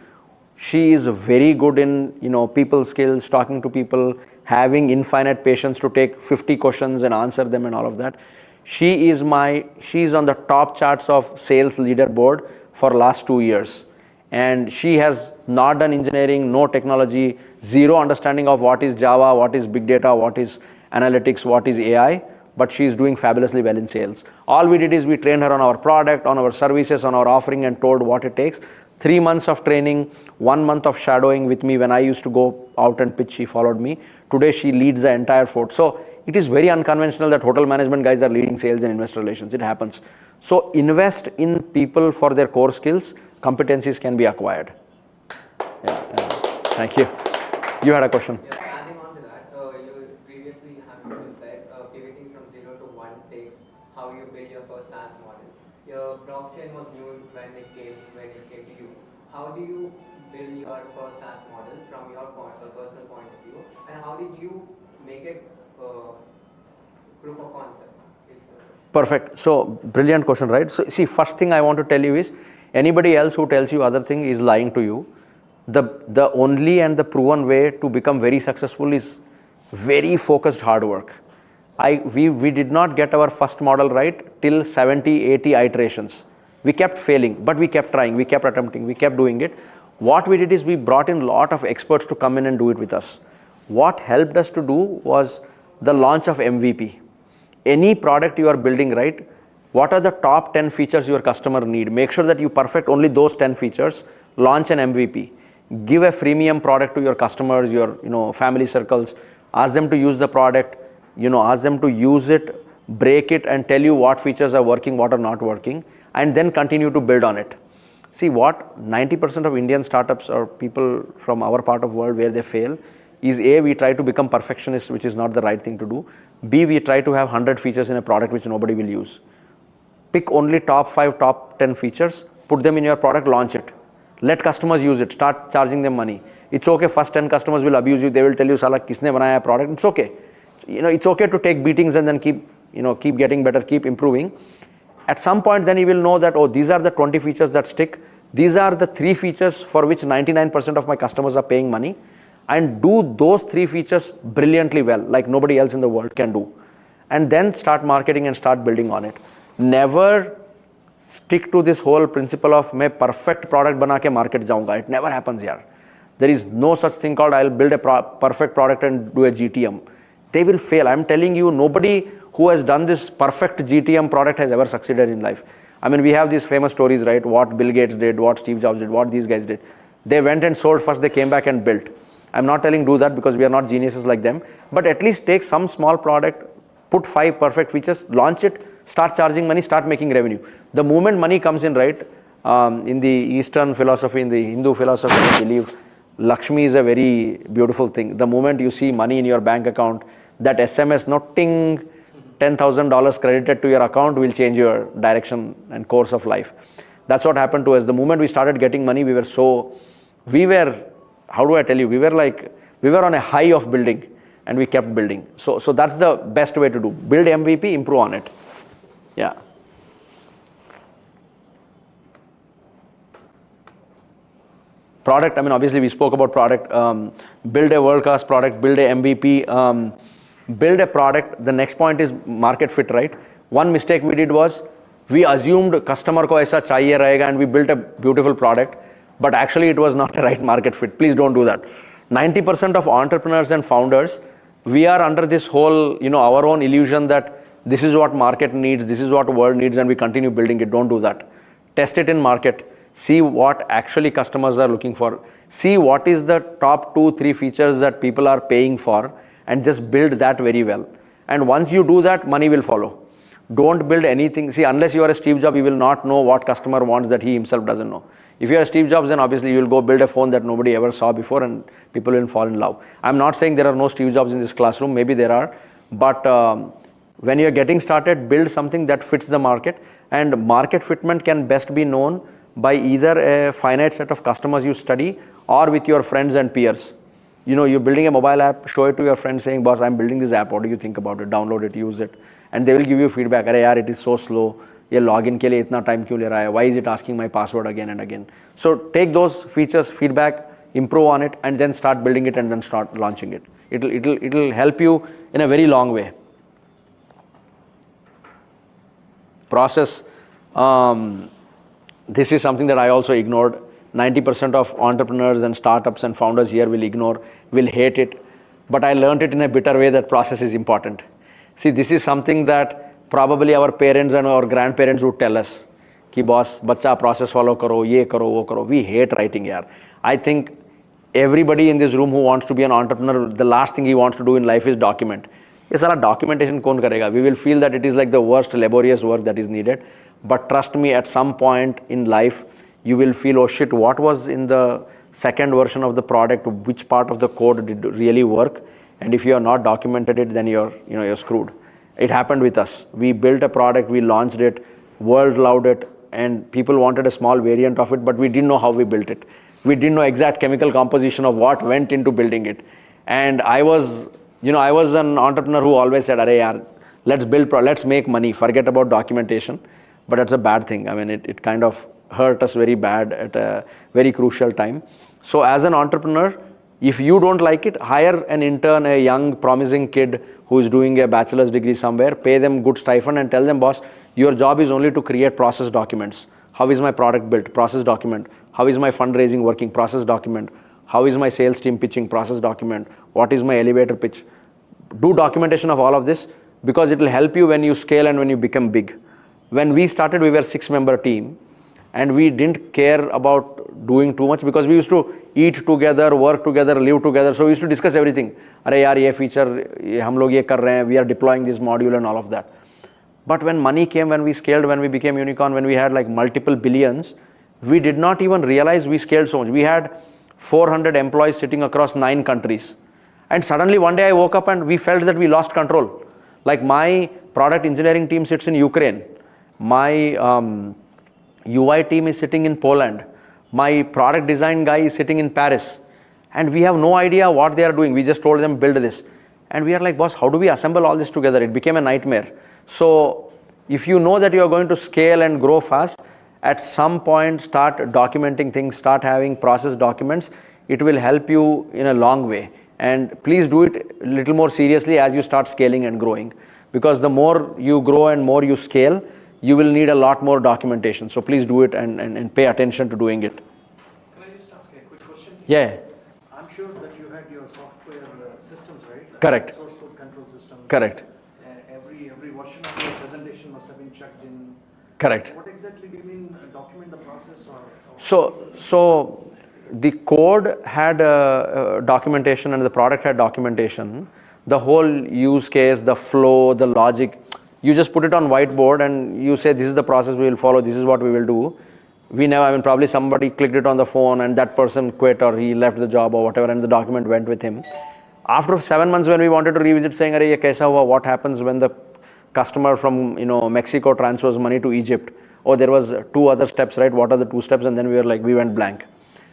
She is very good in, people skills, talking to people, having infinite patience to take 50 questions and answer them and all of that. She's on the top charts of sales leaderboard for last 2 years. And she has not done engineering, no technology, zero understanding of what is Java, what is big data, what is analytics, what is AI, but she is doing fabulously well in sales. All we did is we trained her on our product, on our services, on our offering, and told what it takes. 3 months of training, 1 month of shadowing with me. When I used to go out and pitch, she followed me. Today she leads the entire fort. So it is very unconventional that hotel management guys are leading sales and investor relations. It happens. So invest in people for their core skills. Competencies can be acquired. Yeah. Thank you. You had a question. Yeah, adding on to that, you previously said pivoting from 0 to 1 takes how you build your first SaaS model. Your blockchain was new when it came to you. How do you build your first SaaS model from your personal point of view, and how did you make it proof of concept? Perfect. So brilliant question, right? So see, first thing I want to tell you is anybody else who tells you other thing is lying to you. The only and the proven way to become very successful is very focused hard work. We did not get our first model right till 70, 80 iterations. We kept failing, but we kept trying, we kept attempting, we kept doing it. What we did is we brought in a lot of experts to come in and do it with us. What helped us to do was the launch of MVP. Any product you are building, right? What are the top 10 features your customer need? Make sure that you perfect only those 10 features, launch an MVP. Give a freemium product to your customers, your family circles, ask them to use the product, ask them to use it, break it and tell you what features are working, what are not working, and then continue to build on it. See, what 90% of Indian startups or people from our part of world where they fail is A, we try to become perfectionists, which is not the right thing to do. B, we try to have 100 features in a product which nobody will use. Pick only top 5, top 10 features, put them in your product, launch it. Let customers use it, start charging them money. It's okay, first 10 customers will abuse you, they will tell you, Sala, kisne banaya product? It's okay. It's okay to take beatings and then keep getting better, keep improving. At some point then you will know that, oh, these are the 20 features that stick. These are the 3 features for which 99% of my customers are paying money, and do those 3 features brilliantly well, like nobody else in the world can do. And then start marketing and start building on it. Never stick to this whole principle of मैं perfect product बना के market जाऊंगा. It never happens यार. There is no such thing called I'll build a perfect product and do a GTM. They will fail. I'm telling you, nobody who has done this perfect GTM product has ever succeeded in life. I mean, we have these famous stories, right? What Bill Gates did, what Steve Jobs did, what these guys did. They went and sold first, they came back and built. I'm not telling do that because we are not geniuses like them, but at least take some small product, put 5 perfect features, launch it, start charging money, start making revenue. The moment money comes in, right, in the Eastern philosophy, in the Hindu philosophy, I believe Lakshmi is a very beautiful thing. The moment you see money in your bank account, that SMS, not ting, $10,000 credited to your account will change your direction and course of life. That's what happened to us. The moment we started getting money, we were, how do I tell you, we were on a high of building and we kept building. So that's the best way to do. Build MVP, improve on it. Yeah. Product, I mean, obviously we spoke about product. Build a world-class product, build a MVP, build a product. The next point is market fit, right? One mistake we did was we assumed customer ko aisa chahiye rahega and we built a beautiful product, but actually it was not a right market fit. Please don't do that. 90% of entrepreneurs and founders, we are under this whole, our own illusion that this is what market needs, this is what world needs, and we continue building it. Don't do that. Test it in market. See what actually customers are looking for. See what is the top 2-3 features that people are paying for and just build that very well. And once you do that, money will follow. Don't build anything. See, unless you are a Steve Jobs, you will not know what customer wants that he himself doesn't know. If you are a Steve Jobs, then obviously you will go build a phone that nobody ever saw before and people will fall in love. I'm not saying there are no Steve Jobs in this classroom. Maybe there are. But when you're getting started, build something that fits the market. And market fitment can best be known by either a finite set of customers you study or with your friends and peers. You're building a mobile app, show it to your friend saying, boss, I'm building this app. What do you think about it? Download it, use it. And they will give you feedback. Arey yaar, it is so slow. Ye login ke liye itna time kyun le raha hai? Why is it asking my password again and again? So take those features, feedback, improve on it, and then start building it and then start launching it. It'll help you in a very long way. Process. This is something that I also ignored. 90% of entrepreneurs and startups and founders here will ignore, will hate it. But I learned it in a bitter way that process is important. See, this is something that probably our parents and our grandparents would tell us. Ki boss, bacha process follow karo, ye karo, wo karo. We hate writing yaar. I think everybody in this room who wants to be an entrepreneur, the last thing he wants to do in life is document. Ye sara documentation kaun karega? We will feel that it is like the worst laborious work that is needed. But trust me, at some point in life, you will feel, oh shit, what was in the second version of the product? Which part of the code did really work? And if you are not documented it, then you're screwed. It happened with us. We built a product, we launched it, world loved it, and people wanted a small variant of it, but we didn't know how we built it. We didn't know exact chemical composition of what went into building it. And I was an entrepreneur who always said, arey yaar, let's make money, forget about documentation. But that's a bad thing. I mean, it kind of hurt us very bad at a very crucial time. So as an entrepreneur, if you don't like it, hire an intern, a young promising kid who is doing a bachelor's degree somewhere, pay them good stipend and tell them, boss, your job is only to create process documents. How is my product built? Process document. How is my fundraising working? Process document. How is my sales team pitching? Process document. What is my elevator pitch? Do documentation of all of this because it will help you when you scale and when you become big. When we started, we were a 6-member team and we didn't care about doing too much because we used to eat together, work together, live together. So we used to discuss everything. Arey yaar, ye feature, hum log ye kar rahe hain, we are deploying this module and all of that. But when money came, when we scaled, when we became unicorn, when we had like multiple billions, we did not even realize we scaled so much. We had 400 employees sitting across 9 countries. And suddenly one day I woke up and we felt that we lost control. Like my product engineering team sits in Ukraine. My UI team is sitting in Poland. My product design guy is sitting in Paris. And we have no idea what they are doing. We just told them build this. And we are like, boss, how do we assemble all this together? It became a nightmare. So if you know that you are going to scale and grow fast, at some point start documenting things, start having process documents. It will help you in a long way. And please do it a little more seriously as you start scaling and growing. Because the more you grow and more you scale, you will need a lot more documentation. So please do it and pay attention to doing it. Can I just ask a quick question? Yeah. I'm sure that you had your software systems, right? Like Correct. source code control systems. Correct. every version of your presentation must have been checked in. Correct. What exactly do you mean document the process or? So the code had documentation and the product had documentation. The whole use case, the flow, the logic, you just put it on whiteboard and you say this is the process we will follow, this is what we will do. We never, I mean, probably somebody clicked it on the phone and that person quit or he left the job or whatever and the document went with him. After 7 months when we wanted to revisit saying, "Arey, ye kaisa hua? What happens when the customer from Mexico transfers money to Egypt?" Oh, there was 2 other steps, right? What are the 2 steps? And then we went blank.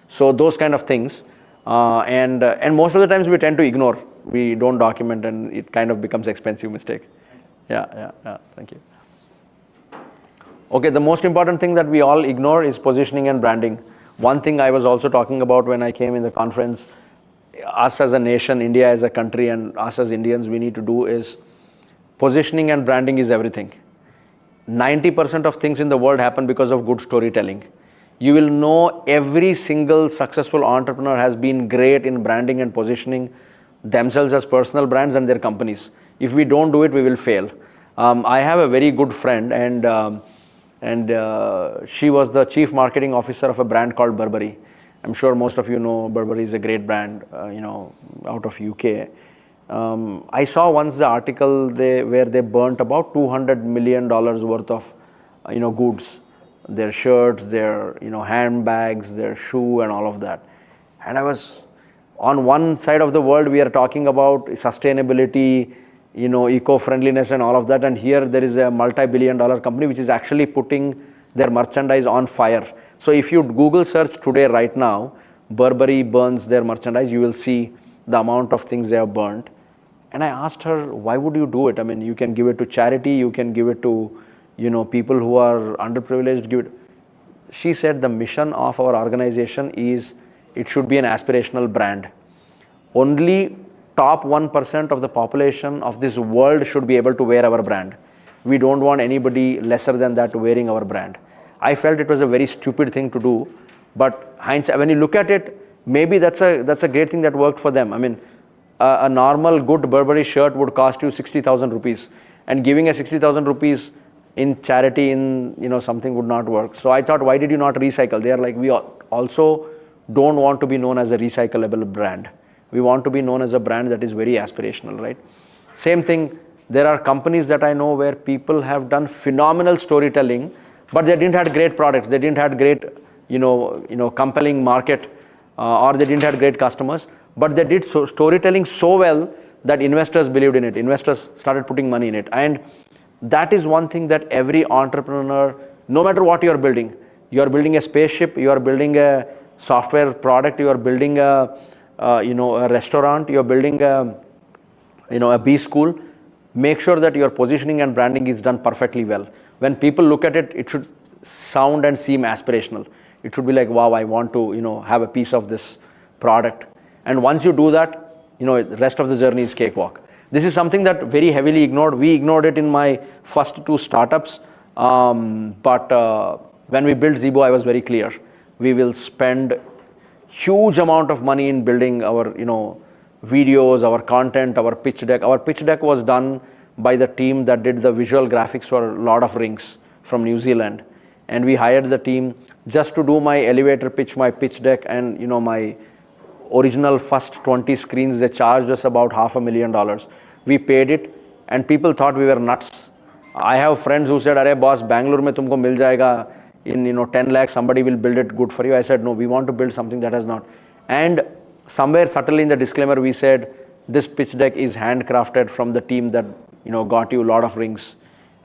So those kind of things. And most of the times we tend to ignore. We don't document and it kind of becomes expensive mistake. Yeah, thank you. Okay, the most important thing that we all ignore is positioning and branding. One thing I was also talking about when I came in the conference, us as a nation, India as a country, and us as Indians, we need to do is positioning and branding is everything. 90% of things in the world happen because of good storytelling. You will know every single successful entrepreneur has been great in branding and positioning themselves as personal brands and their companies. If we don't do it, we will fail. I have a very good friend and she was the chief marketing officer of a brand called Burberry. I'm sure most of you know Burberry is a great brand, out of UK. I saw once the article where they burnt about $200 million worth of, goods, their shirts, their, handbags, their shoe, and all of that. And I was on one side of the world, we are talking about sustainability, eco-friendliness, and all of that. And here there is a multi-billion-dollar company which is actually putting their merchandise on fire. So if you Google search today, right now, Burberry burns their merchandise, you will see the amount of things they have burnt. And I asked her, why would you do it? I mean, you can give it to charity, you can give it to, people who are underprivileged, give it. She said the mission of our organization is, it should be an aspirational brand. Only top 1% of the population of this world should be able to wear our brand. We don't want anybody lesser than that wearing our brand. I felt it was a very stupid thing to do, but hindsight, when you look at it, maybe that's a great thing that worked for them. I mean, a normal good Burberry shirt would cost you 60,000 rupees, and giving a 60,000 rupees in charity in something would not work. So I thought, why did you not recycle? They are like, we also don't want to be known as a recyclable brand. We want to be known as a brand that is very aspirational, right? Same thing, there are companies that I know where people have done phenomenal storytelling, but they didn't have great products, they didn't have great, compelling market, or they didn't have great customers, but they did storytelling so well that investors believed in it. Investors started putting money in it. And that is one thing that every entrepreneur, no matter what you are building a spaceship, you are building a software product, you are building a restaurant, you are building a B school, make sure that your positioning and branding is done perfectly well. When people look at it, it should sound and seem aspirational. It should be like, wow, I want to, have a piece of this product. And once you do that, the rest of the journey is cakewalk. This is something that very heavily ignored. We ignored it in my first 2 startups. But when we built Zeebu, I was very clear. We will spend huge amount of money in building our, videos, our content, our pitch deck. Our pitch deck was done by the team that did the visual graphics for Lord of Rings from New Zealand. And we hired the team just to do my elevator pitch, my pitch deck, and my original first 20 screens. They charged us about $500,000. We paid it, and people thought we were nuts. I have friends who said, "Arey boss, Bangalore mein tumko mil jayega in 10 lakhs, somebody will build it good for you." I said, no, we want to build something that has not. And somewhere subtly in the disclaimer we said, this pitch deck is handcrafted from the team that got you Lord of Rings.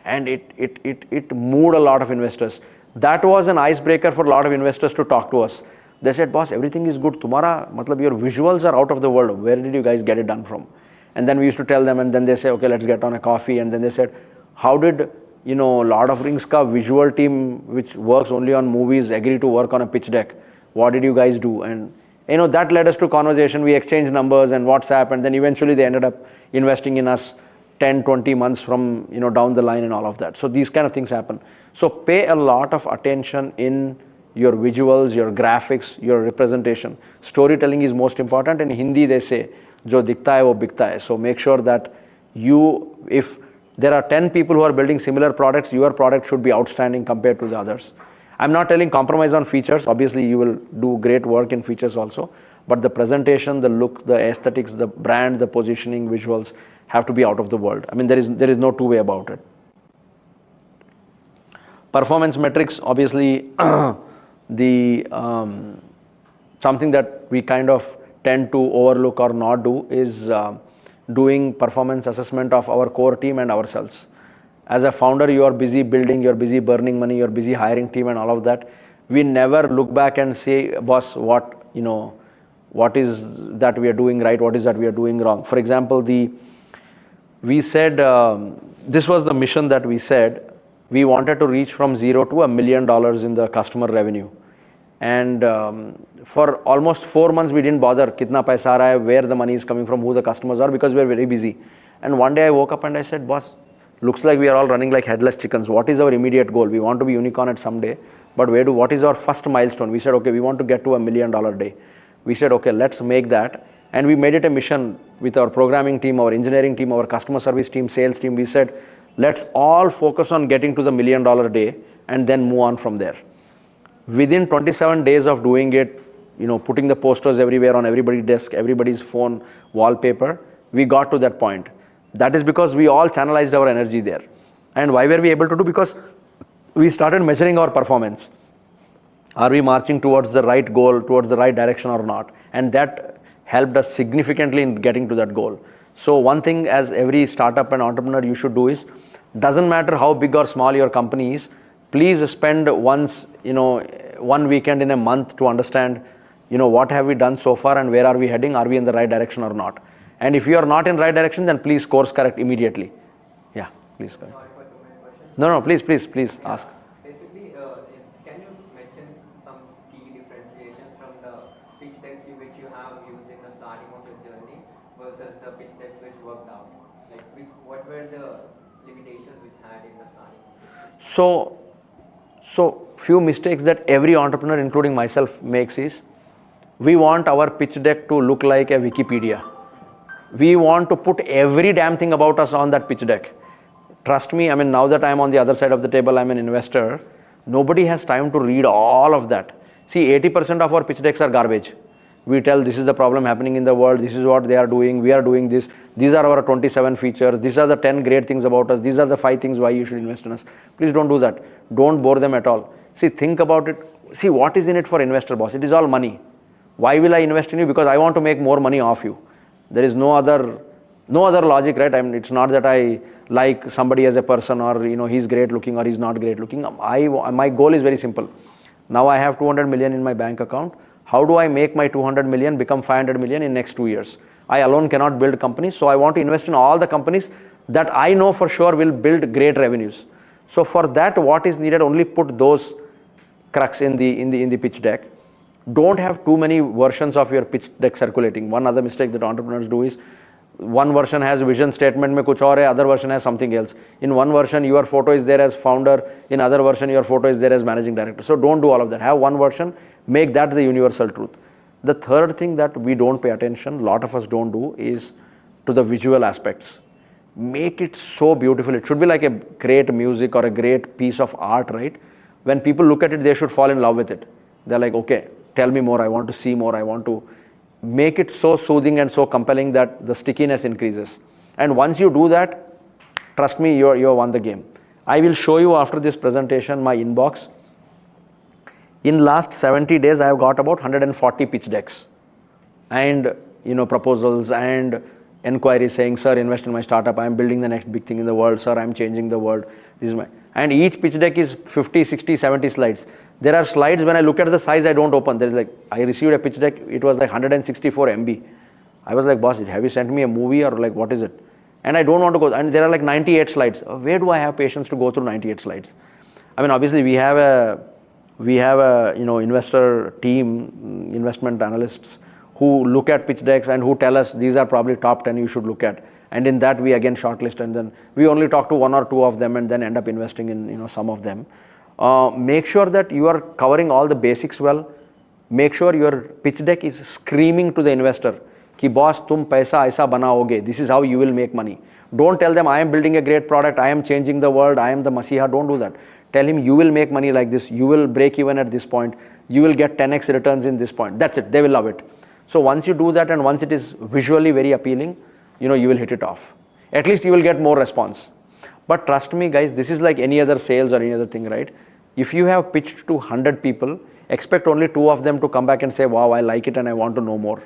And it moved a lot of investors. That was an icebreaker for a lot of investors to talk to us. They said, boss, everything is good. Tumhara, matlab your visuals are out of the world. Where did you guys get it done from? And then we used to tell them, and then they say, okay, let's get on a coffee. And then they said, how did Lord of Rings ka visual team, which works only on movies, agree to work on a pitch deck? What did you guys do? And that led us to conversation. We exchanged numbers and WhatsApp, and then eventually they ended up investing in us 10, 20 months from down the line and all of that. So these kind of things happen. So pay a lot of attention in your visuals, your graphics, your representation. Storytelling is most important. In Hindi they say, jo dikhta hai wo bikta hai. So make sure that if There are 10 people who are building similar products. Your product should be outstanding compared to the others. I'm not telling compromise on features. Obviously, you will do great work in features also. But the presentation, the look, the aesthetics, the brand, the positioning, visuals have to be out of the world. I mean, there is no two way about it. Performance metrics, obviously, the something that we kind of tend to overlook or not do is doing performance assessment of our core team and ourselves. As a founder, you are busy building, you're busy burning money, you're busy hiring team and all of that. We never look back and say, boss, what is that we are doing right, what is that we are doing wrong. For example, we said, this was the mission that we said, we wanted to reach from 0 to $1 million in the customer revenue. And for almost 4 months, we didn't bother kitna paisa aa raha hai, where the money is coming from, who the customers are, because we were very busy. And one day I woke up and I said, boss, looks like we are all running like headless chickens. What is our immediate goal? We want to be unicorn at some day, but what is our first milestone? We said, okay, we want to get to $1 million day. We said, okay, let's make that. And we made it a mission with our programming team, our engineering team, our customer service team, sales team. We said, let's all focus on getting to the $1 million day and then move on from there. Within 27 days of doing it, putting the posters everywhere on everybody's desk, everybody's phone, wallpaper, we got to that point. That is because we all channelized our energy there. And why were we able to do? Because we started measuring our performance. Are we marching towards the right goal, towards the right direction or not? And that helped us significantly in getting to that goal. So one thing as every startup and entrepreneur you should do is, doesn't matter how big or small your company is, please spend one weekend in a month to understand, what have we done so far and where are we heading? Are we in the right direction or not? And if you are not in the right direction, then please course correct immediately. Yeah, please correct. Sorry for too many questions. No, please ask. Basically, can you mention some key differentiations from the pitch decks which you have used in the starting of your journey versus the pitch decks which worked out? Like, what were the limitations which had in the starting? So few mistakes that every entrepreneur, including myself, makes is, we want our pitch deck to look like a Wikipedia. We want to put every damn thing about us on that pitch deck. Trust me, I mean, now that I'm on the other side of the table, I'm an investor, nobody has time to read all of that. See, 80% of our pitch decks are garbage. We tell this is the problem happening in the world, this is what they are doing, we are doing this, these are our 27 features, these are the 10 great things about us, these are the 5 things why you should invest in us. Please don't do that. Don't bore them at all. See, think about it. See, what is in it for investor, boss? It is all money. Why will I invest in you? Because I want to make more money off you. There is no other logic, right? I mean, it's not that I like somebody as a person or, he's great looking or he's not great looking. My goal is very simple. Now I have 200 million in my bank account. How do I make my 200 million become 500 million in next 2 years? I alone cannot build companies. So I want to invest in all the companies that I know for sure will build great revenues. So for that, what is needed, only put those crux in the pitch deck. Don't have too many versions of your pitch deck circulating. One other mistake that entrepreneurs do is, one version has vision statement mein kuch aur hai, other version has something else. In one version, your photo is there as founder. In other version, your photo is there as managing director. So don't do all of that. Have one version, make that the universal truth. The third thing that we don't pay attention, a lot of us don't do, is to the visual aspects. Make it so beautiful. It should be like a great music or a great piece of art, right? When people look at it, they should fall in love with it. They're like, okay, tell me more, I want to see more, I want to make it so soothing and so compelling that the stickiness increases. And once you do that, trust me, you won the game. I will show you after this presentation my inbox. In last 70 days, I have got about 140 pitch decks and proposals and inquiries saying, sir, invest in my startup, I am building the next big thing in the world, sir, I am changing the world. This is my, and each pitch deck is 50, 60, 70 slides. There are slides, when I look at the size, I don't open. There is like, I received a pitch deck, it was like 164 MB. I was like, boss, have you sent me a movie or like, what is it? And I don't want to go, and there are like 98 slides. Where do I have patience to go through 98 slides? I mean, obviously we have a investor team, investment analysts who look at pitch decks and who tell us these are probably top 10 you should look at. And in that we again shortlist, and then we only talk to 1 or 2 of them and then end up investing in some of them. Make sure that you are covering all the basics well. Make sure your pitch deck is screaming to the investor. कि boss तुम पैसा ऐसा बनाओगे, this is how you will make money. Don't tell them I am building a great product, I am changing the world, I am the Masiha. Don't do that. Tell him you will make money like this, you will break even at this point, you will get 10x returns in this point. That's it. They will love it. So once you do that and once it is visually very appealing, you will hit it off. At least you will get more response. But trust me guys, this is like any other sales or any other thing, right? If you have pitched to 100 people, expect only 2 of them to come back and say, wow, I like it and I want to know more.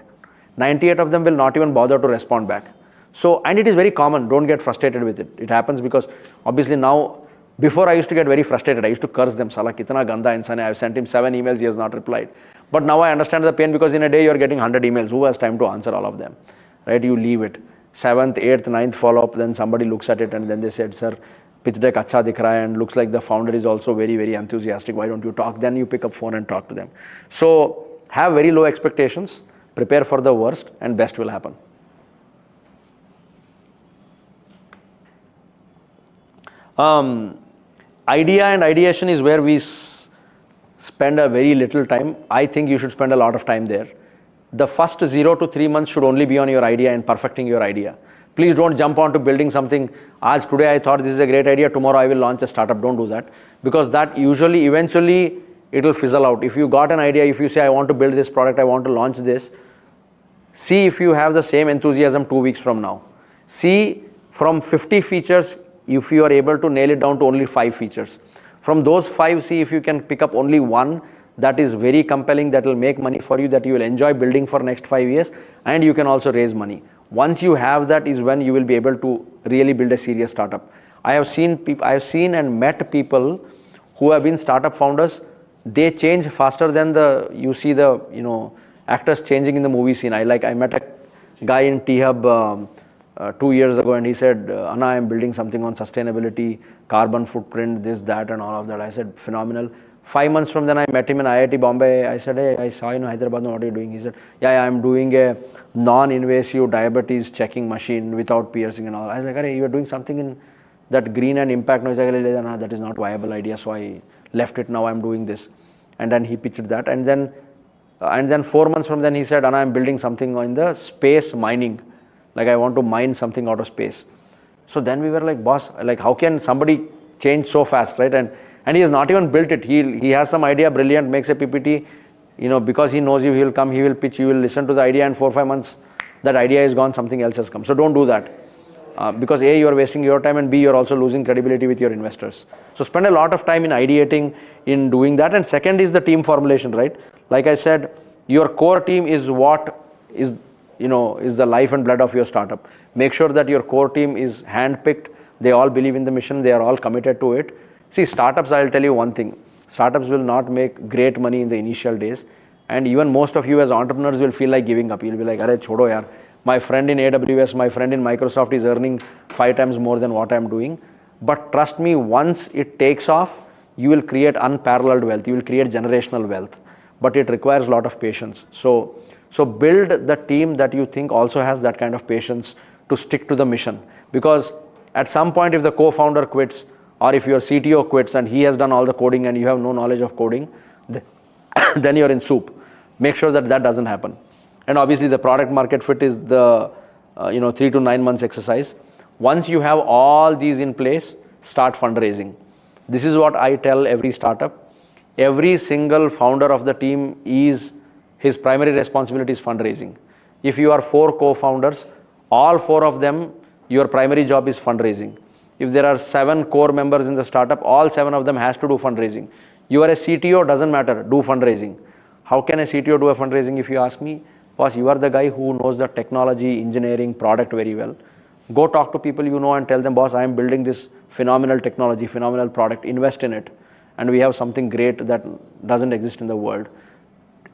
98 of them will not even bother to respond back. So, and it is very common, don't get frustrated with it. It happens because obviously now, before I used to get very frustrated, I used to curse them, Salah kitna ganda insan hai, I've sent him 7 emails, he has not replied. But now I understand the pain because in a day you are getting 100 emails, who has time to answer all of them, right? You leave it. 7th, 8th, 9th follow-up, then somebody looks at it and then they said, sir, pitch deck acha dikh raha hai and looks like the founder is also very, very enthusiastic, why don't you talk? Then you pick up phone and talk to them. So, have very low expectations, prepare for the worst and best will happen. Idea and ideation is where we spend a very little time. I think you should spend a lot of time there. The first 0 to 3 months should only be on your idea and perfecting your idea. Please don't jump on to building something. As today I thought this is a great idea, tomorrow I will launch a startup. Don't do that. Because that usually, eventually, it will fizzle out. If you got an idea, if you say, I want to build this product, I want to launch this, see if you have the same enthusiasm 2 weeks from now. See from 50 features, if you are able to nail it down to only 5 features. From those 5, see if you can pick up only one that is very compelling, that will make money for you, that you will enjoy building for next 5 years, and you can also raise money. Once you have that is when you will be able to really build a serious startup. I have seen and met people who have been startup founders. They change faster than you see the actors changing in the movie scene. I met a guy in T-Hub 2 years ago and he said, Anna, I am building something on sustainability, carbon footprint, this, that and all of that. I said, phenomenal. 5 months from then I met him in IIT Bombay. I said, hey, I saw you in Hyderabad, what are you doing? He said, yeah, I'm doing a non-invasive diabetes checking machine without piercing and all. I was like, you are doing something in that green and impact noise. That is not a viable idea, so I left it, now I'm doing this. And then he pitched that. And then 4 months from then he said, Anna, I'm building something in the space mining. Like I want to mine something out of space. So then we were like, boss, like how can somebody change so fast, right? And he has not even built it. He has some idea, brilliant, makes a PPT, because he knows you, he will come, he will pitch, you will listen to the idea, and 4 or 5 months, that idea is gone, something else has come. So don't do that. Because A, you are wasting your time, and B, you are also losing credibility with your investors. So spend a lot of time in ideating, in doing that. And second is the team formulation, right? Like I said, your core team is what is the life and blood of your startup. Make sure that your core team is handpicked. They all believe in the mission. They are all committed to it. See, startups, I'll tell you one thing. Startups will not make great money in the initial days. And even most of you as entrepreneurs will feel like giving up. You'll be like, arey chodo yaar. My friend in AWS, my friend in Microsoft is earning 5 times more than what I'm doing. But trust me, once it takes off, you will create unparalleled wealth. You will create generational wealth. But it requires a lot of patience. So build the team that you think also has that kind of patience to stick to the mission. Because at some point, if the co-founder quits, or if your CTO quits and he has done all the coding and you have no knowledge of coding, then you're in soup. Make sure that doesn't happen. And obviously the product market fit is the 3 to 9 months exercise. Once you have all these in place, start fundraising. This is what I tell every startup. Every single founder of the team his primary responsibility is fundraising. If you are 4 co-founders, all 4 of them, your primary job is fundraising. If there are 7 core members in the startup, all 7 of them has to do fundraising. You are a CTO, doesn't matter, do fundraising. How can a CTO do a fundraising if you ask me? Boss, you are the guy who knows the technology, engineering, product very well. Go talk to people you know and tell them, boss, I am building this phenomenal technology, phenomenal product, invest in it. And we have something great that doesn't exist in the world.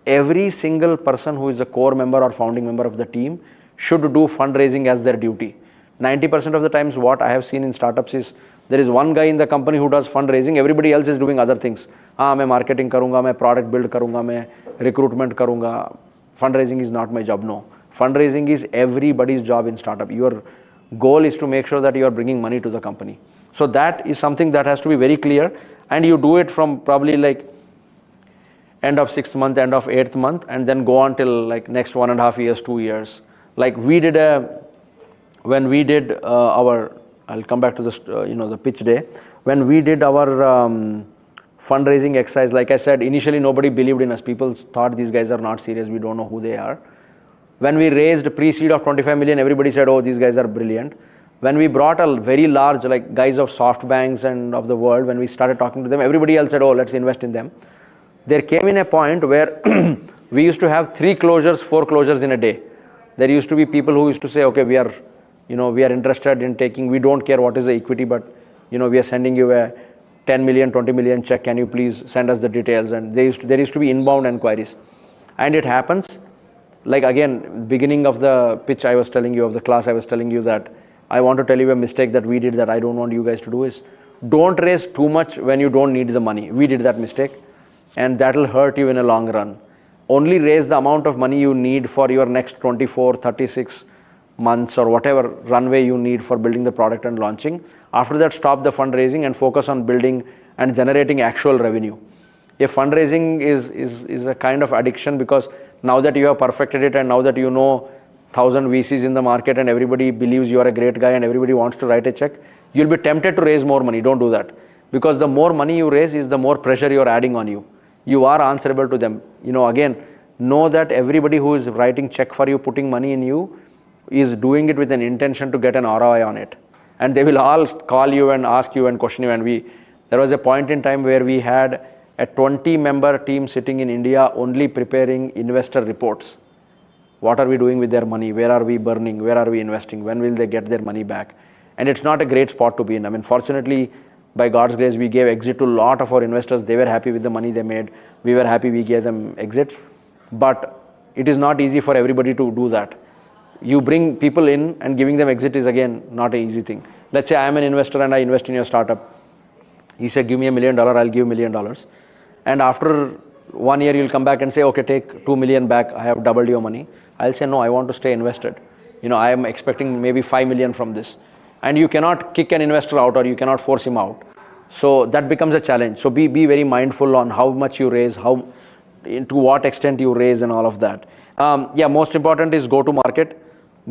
Every single person who is a core member or founding member of the team should do fundraising as their duty. 90% of the times what I have seen in startups is there is one guy in the company who does fundraising, everybody else is doing other things. मैं marketing करूँगा, मैं product build करूँगा, मैं recruitment करूँगा. Fundraising is not my job, no. Fundraising is everybody's job in startup. Your goal is to make sure that you are bringing money to the company. So that is something that has to be very clear, and you do it from probably like end of 6th month, end of 8th month, and then go on till like next 1.5 years, 2 years. Like when we did I'll come back to this, the pitch day. When we did our fundraising exercise, like I said, initially nobody believed in us. People thought these guys are not serious, we don't know who they are. When we raised pre-seed of 25 million, everybody said, oh, these guys are brilliant. When we brought a very large, like guys of SoftBanks and of the world, when we started talking to them, everybody else said, oh, let's invest in them. There came in a point where we used to have 3 closures, 4 closures in a day. There used to be people who used to say, okay, we are interested in taking, we don't care what is the equity, but we are sending you a 10 million, 20 million check, can you please send us the details? And there used to be inbound inquiries. And it happens, like again, beginning of the pitch I was telling you, of the class I was telling you, that I want to tell you a mistake that we did that I don't want you guys to do is, don't raise too much when you don't need the money. We did that mistake, and that will hurt you in a long run. Only raise the amount of money you need for your next 24, 36 months or whatever runway you need for building the product and launching. After that, stop the fundraising and focus on building and generating actual revenue. If fundraising is a kind of addiction, because now that you have perfected it and now that 1,000 VCs in the market and everybody believes you are a great guy and everybody wants to write a check, you'll be tempted to raise more money. Don't do that, because the more money you raise is the more pressure you're adding on you. You are answerable to them. Again, know that everybody who is writing check for you, putting money in you, is doing it with an intention to get an ROI on it. And they will all call you and ask you and question you. And there was a point in time where we had a 20-member team sitting in India only preparing investor reports. What are we doing with their money? Where are we burning? Where are we investing? When will they get their money back? And it's not a great spot to be in. I mean, fortunately, by God's grace, we gave exit to a lot of our investors. They were happy with the money they made. We were happy we gave them exits. But it is not easy for everybody to do that. You bring people in and giving them exit is again not an easy thing. Let's say I am an investor and I invest in your startup. You say, give me $1 million, I'll give $1 million. And after 1 year, you'll come back and say, okay, take 2 million back. I have doubled your money. I'll say, no, I want to stay invested. I am expecting maybe 5 million from this. And you cannot kick an investor out or you cannot force him out. So that becomes a challenge. So be very mindful on how much you raise, to what extent you raise and all of that. Most important is go to market.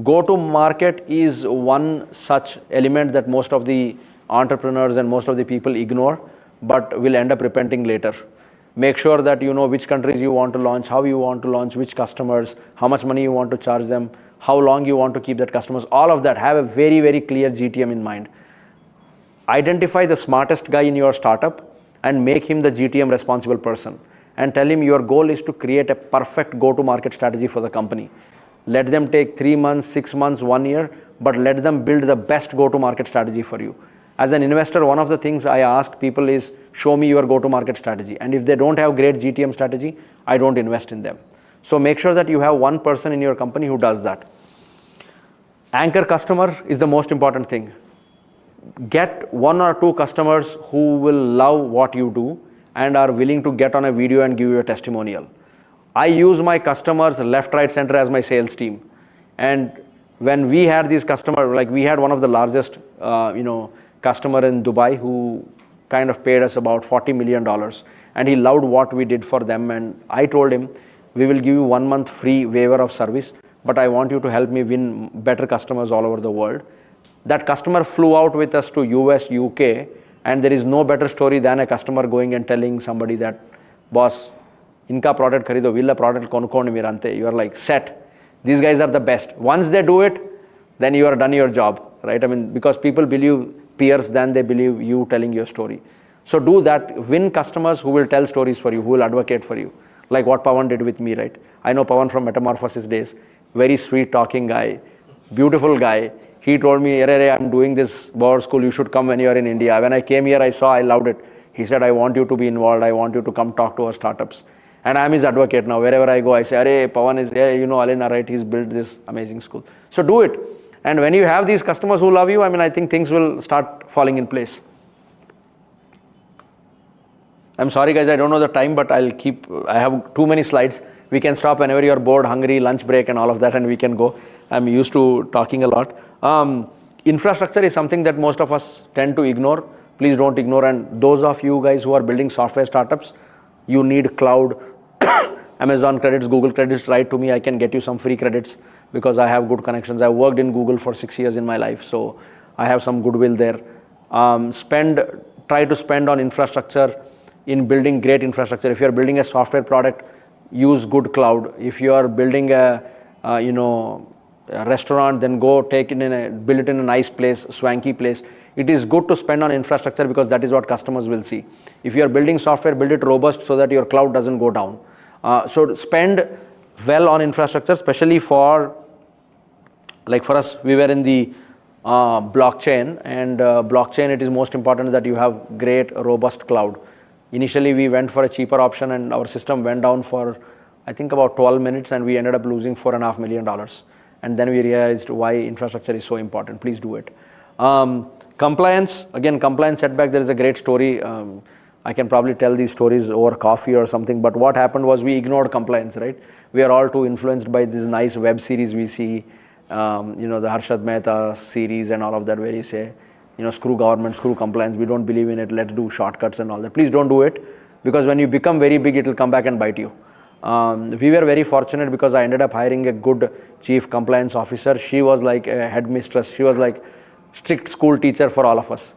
Go to market is one such element that most of the entrepreneurs and most of the people ignore, but will end up repenting later. Make sure that you know which countries you want to launch, how you want to launch, which customers, how much money you want to charge them, how long you want to keep that customers, all of that. Have a very, very clear GTM in mind. Identify the smartest guy in your startup and make him the GTM responsible person. And tell him your goal is to create a perfect go-to-market strategy for the company. Let them take 3 months, 6 months, 1 year, but let them build the best go-to-market strategy for you. As an investor, one of the things I ask people is, show me your go-to-market strategy. And if they don't have great GTM strategy, I don't invest in them. So make sure that you have one person in your company who does that. Anchor customer is the most important thing. Get 1 or 2 customers who will love what you do and are willing to get on a video and give you a testimonial. I use my customers left, right, center as my sales team. And when we had these customers, like we had one of the largest, customer in Dubai who kind of paid us about $40 million. And he loved what we did for them. And I told him, we will give you 1 month free waiver of service, but I want you to help me win better customers all over the world. That customer flew out with us to US, UK, and there is no better story than a customer going and telling somebody that, boss, inka product kharido, villa product konukondi mirante. You are like set. These guys are the best. Once they do it, then you are done your job, right? I mean, because people believe peers than they believe you telling your story. So do that. Win customers who will tell stories for you, who will advocate for you, like what Pawan did with me, right? I know Pawan from Metamorphosis days. Very sweet talking guy, beautiful guy. He told me, I'm doing this board school, you should come when you are in India. When I came here, I loved it. He said, I want you to be involved. I want you to come talk to our startups. And I'm his advocate now. Wherever I go, I say, Pawan is there, Alina, right? He's built this amazing school. So do it. And when you have these customers who love you, I think things will start falling in place. I'm sorry guys, I don't know the time, but I have too many slides. We can stop whenever you're bored, hungry, lunch break and all of that, and we can go. I'm used to talking a lot. Infrastructure is something that most of us tend to ignore. Please don't ignore. And those of you guys who are building software startups, you need cloud, Amazon credits, Google credits, write to me. I can get you some free credits. because I have good connections. I worked in Google for 6 years in my life, so I have some goodwill there. Try to spend on infrastructure in building great infrastructure. If you are building a software product, use good cloud. If you are building a restaurant, then go build it in a nice place, swanky place. It is good to spend on infrastructure because that is what customers will see. If you are building software, build it robust so that your cloud doesn't go down. So spend well on infrastructure, especially for us, we were in the blockchain, and blockchain, it is most important that you have great, robust cloud. Initially, we went for a cheaper option and our system went down for, I think, about 12 minutes, and we ended up losing $4.5 million. And then we realized why infrastructure is so important. Please do it. Compliance, again, compliance setback, there is a great story. I can probably tell these stories over coffee or something, but what happened was we ignored compliance, right? We are all too influenced by this nice web series we see, the Harshad Mehta series and all of that, where you say, screw government, screw compliance, we don't believe in it, let's do shortcuts and all that. Please don't do it, because when you become very big, it will come back and bite you. We were very fortunate because I ended up hiring a good chief compliance officer. She was like a headmistress. She was like strict school teacher for all of us.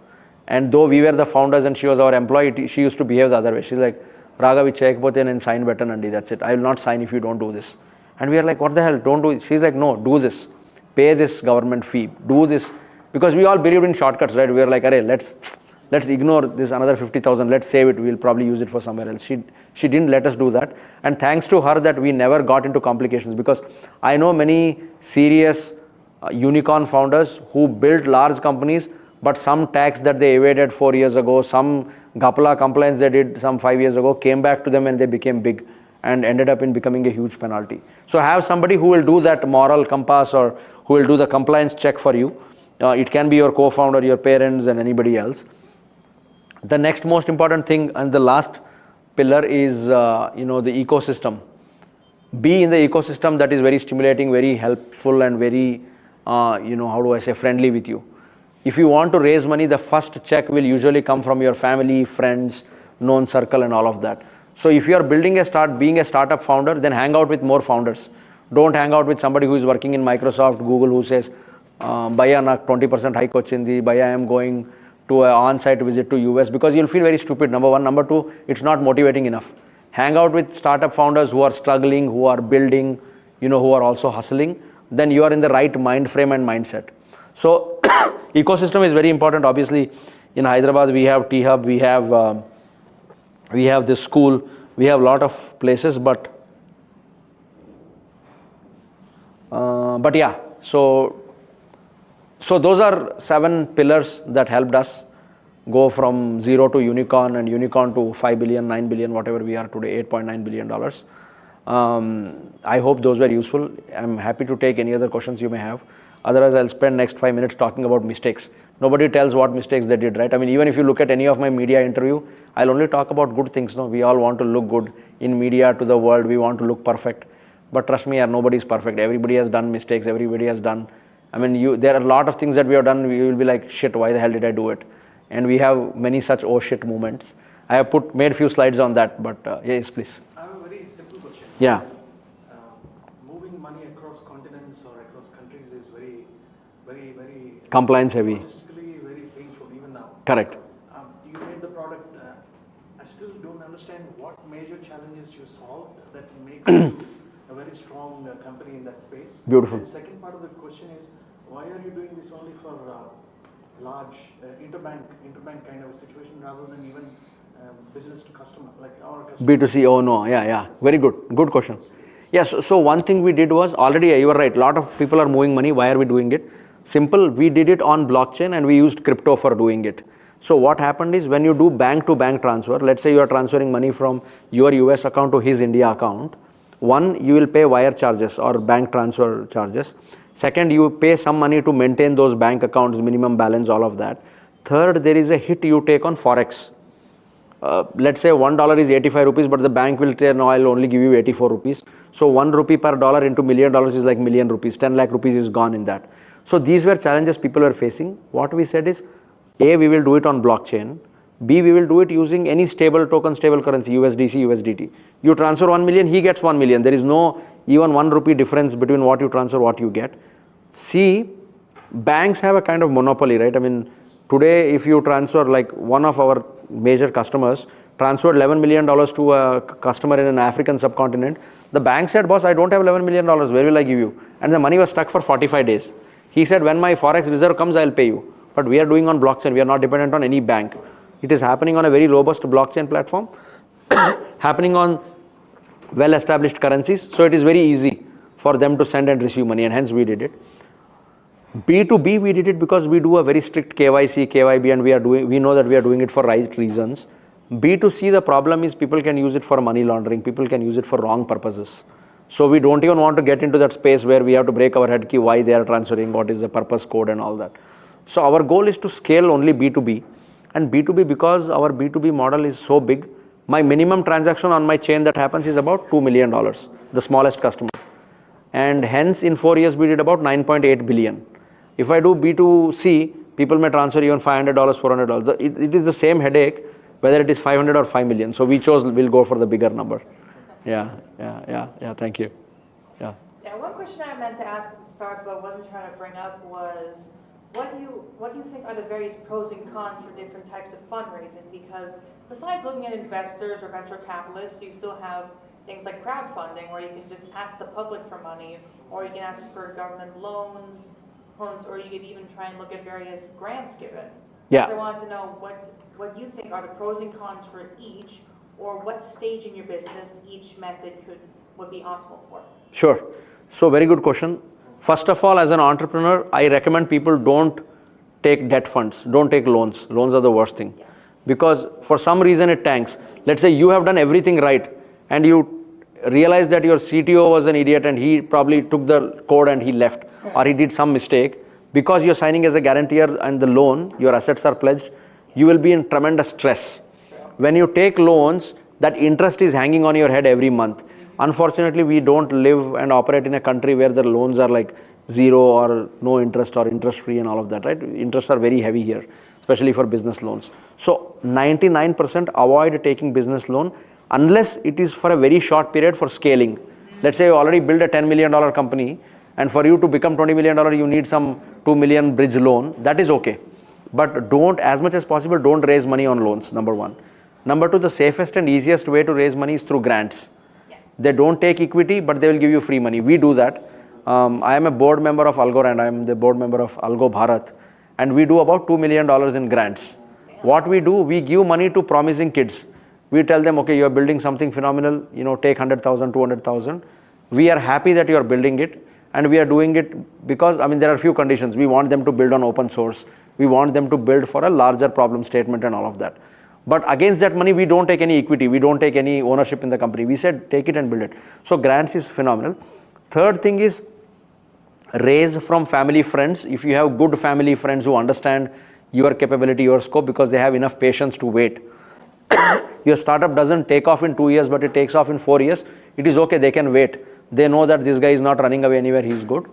And though we were the founders and she was our employee, she used to behave the other way. She's like, Raghav, cheyakapothe and sign button and that's it. I will not sign if you don't do this. And we are like, what the hell, don't do it. She's like, no, do this. Pay this government fee. Do this. Because we all believed in shortcuts, right? We were like, array, let's ignore this another 50,000. Let's save it. We'll probably use it for somewhere else. She didn't let us do that. And thanks to her that we never got into complications, because I know many serious unicorn founders who built large companies, but some tax that they evaded 4 years ago, some Gapala compliance they did some 5 years ago, came back to them and they became big and ended up in becoming a huge penalty. So have somebody who will do that moral compass or who will do the compliance check for you. It can be your co-founder, your parents, and anybody else. The next most important thing and the last pillar is the ecosystem. Be in the ecosystem that is very stimulating, very helpful, and very friendly with you. If you want to raise money, the first check will usually come from your family, friends, known circle, and all of that. So if you are being a startup founder, then hang out with more founders. Don't hang out with somebody who is working in Microsoft, Google, who says, Bhaiya nak 20% hike ochindi, Bhaiya I am going to an on-site visit to US, because you'll feel very stupid, number one. Number two, it's not motivating enough. Hang out with startup founders who are struggling, who are building, who are also hustling. Then you are in the right mind frame and mindset. So ecosystem is very important. Obviously, in Hyderabad, we have T-Hub, we have this school, we have a lot of places, but yeah, so those are 7 pillars that helped us go from zero to unicorn, and unicorn to 5 billion, 9 billion, whatever we are today, $8.9 billion. I hope those were useful. I'm happy to take any other questions you may have. Otherwise, I'll spend next 5 minutes talking about mistakes. Nobody tells what mistakes they did, right? I mean, even if you look at any of my media interview, I'll only talk about good things. No, we all want to look good in media to the world. We want to look perfect. But trust me, nobody is perfect. Everybody has done mistakes. Everybody has done. I mean, there are a lot of things that we have done. We will be like, shit, why the hell did I do it? And we have many such oh shit moments. I have made a few slides on that, but yes, please. I have a very simple question. Yeah. Moving money across continents or across countries is very, very, very Compliance heavy. logistically very painful even now. Correct. You made the product. I still don't understand what major challenges you solved that makes you a very strong company in that space. Beautiful. And second part of the question is, why are you doing this only for large interbank kind of a situation rather than even business to customer, like our customer? B2C, oh no, yeah. Very good. Good question. Yes, so one thing we did was, already you were right, a lot of people are moving money. Why are we doing it? Simple, we did it on blockchain and we used crypto for doing it. So what happened is, when you do bank-to-bank transfer, let's say you are transferring money from your US account to his India account, one, you will pay wire charges or bank transfer charges. Second, you pay some money to maintain those bank accounts, minimum balance, all of that. Third, there is a hit you take on Forex. Let's say $1 is 85 rupees, but the bank will say, no, I'll only give you 84 rupees. So 1 rupee per dollar into $1 million is like million rupees. 10 lakh rupees is gone in that. So these were challenges people were facing. What we said is, A, we will do it on blockchain. B, we will do it using any stable token, stable currency, USDC, USDT. You transfer 1 million, he gets 1 million. There is no even 1 rupee difference between what you transfer, what you get. C, banks have a kind of monopoly, right? I mean, today if you transfer, like one of our major customers transferred $11 million to a customer in an African subcontinent, the bank said, boss, I don't have $11 million, where will I give you? And the money was stuck for 45 days. He said, when my Forex reserve comes, I'll pay you. But we are doing on blockchain, we are not dependent on any bank. It is happening on a very robust blockchain platform, happening on well-established currencies. So it is very easy for them to send and receive money, and hence we did it. B2B, we did it because we do a very strict KYC, KYB, and we know that we are doing it for right reasons. B2C, the problem is people can use it for money laundering, people can use it for wrong purposes. So we don't even want to get into that space where we have to break our head why they are transferring, what is the purpose code and all that. So our goal is to scale only B2B, and B2B, because our B2B model is so big, my minimum transaction on my chain that happens is about $2 million, the smallest customer. And hence in 4 years we did about 9.8 billion. If I do B2C, people may transfer even $500, $400. It is the same headache whether it is 500 or 5 million. So we chose, we'll go for the bigger number. Yeah, thank you. Yeah, one question I meant to ask at the start but wasn't trying to bring up was, what do you think are the various pros and cons for different types of fundraising? Because besides looking at investors or venture capitalists, you still have things like crowdfunding, where you can just ask the public for money, or you can ask for government loans, or you could even try and look at various grants given. Yeah. So I wanted to know what you think are the pros and cons for each, or what stage in your business each method would be optimal for. Sure. So very good question. First of all, as an entrepreneur, I recommend people don't take debt funds, don't take loans. Loans are the worst thing. Yeah. Because for some reason it tanks. Let's say you have done everything right and you realize that your CTO was an idiot and he probably took the code and he left, or he did some mistake. Because you're signing as a guarantor and the loan, your assets are pledged, you will be in tremendous stress. When you take loans, that interest is hanging on your head every month. Unfortunately, we don't live and operate in a country where the loans are like zero or no interest or interest free and all of that, right? Interests are very heavy here, especially for business loans. So 99% avoid taking business loan unless it is for a very short period for scaling. Let's say you already build a $10 million company, and for you to become $20 million, you need some 2 million bridge loan. That is okay. But don't, as much as possible, don't raise money on loans, number one. Number two, the safest and easiest way to raise money is through grants. They don't take equity, but they will give you free money. We do that. I am a board member of Algorand. I am the board member of Algo Bharat. And we do about $2 million in grants. What we do, we give money to promising kids. We tell them, okay, you are building something phenomenal, take 100,000, 200,000. We are happy that you are building it. And we are doing it because, there are a few conditions. We want them to build on open source. We want them to build for a larger problem statement and all of that. But against that money, we don't take any equity. We don't take any ownership in the company. We said, take it and build it. So grants is phenomenal. Third thing is raise from family friends. If you have good family friends who understand your capability, your scope, because they have enough patience to wait. Your startup doesn't take off in 2 years, but it takes off in 4 years. It is okay, they can wait. They know that this guy is not running away anywhere, he's good.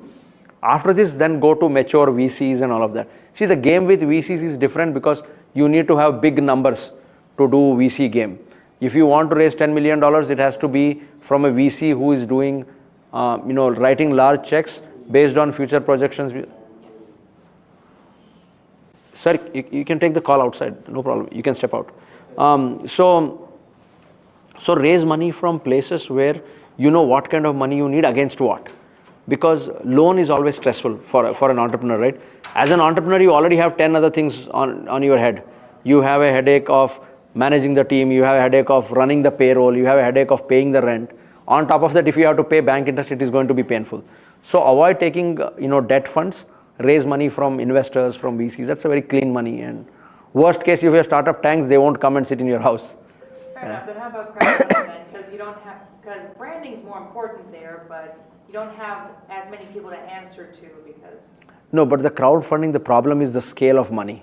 After this, then go to mature VCs and all of that. See, the game with VCs is different because you need to have big numbers to do VC game. If you want to raise $10 million, it has to be from a VC who is doing, writing large checks based on future projections. Sir, you can take the call outside, no problem. You can step out. So raise money from places where you know what kind of money you need against what. Because loan is always stressful for an entrepreneur, right? As an entrepreneur, you already have 10 other things on your head. You have a headache of managing the team, you have a headache of running the payroll, you have a headache of paying the rent. On top of that, if you have to pay bank interest, it is going to be painful. So avoid taking debt funds, raise money from investors, from VCs. That's a very clean money. And worst case, if your startup tanks, they won't come and sit in your house. Fair enough. Then how about crowdfunding then? Because branding is more important there, but you don't have as many people to answer to because... No, but the crowdfunding, the problem is the scale of money.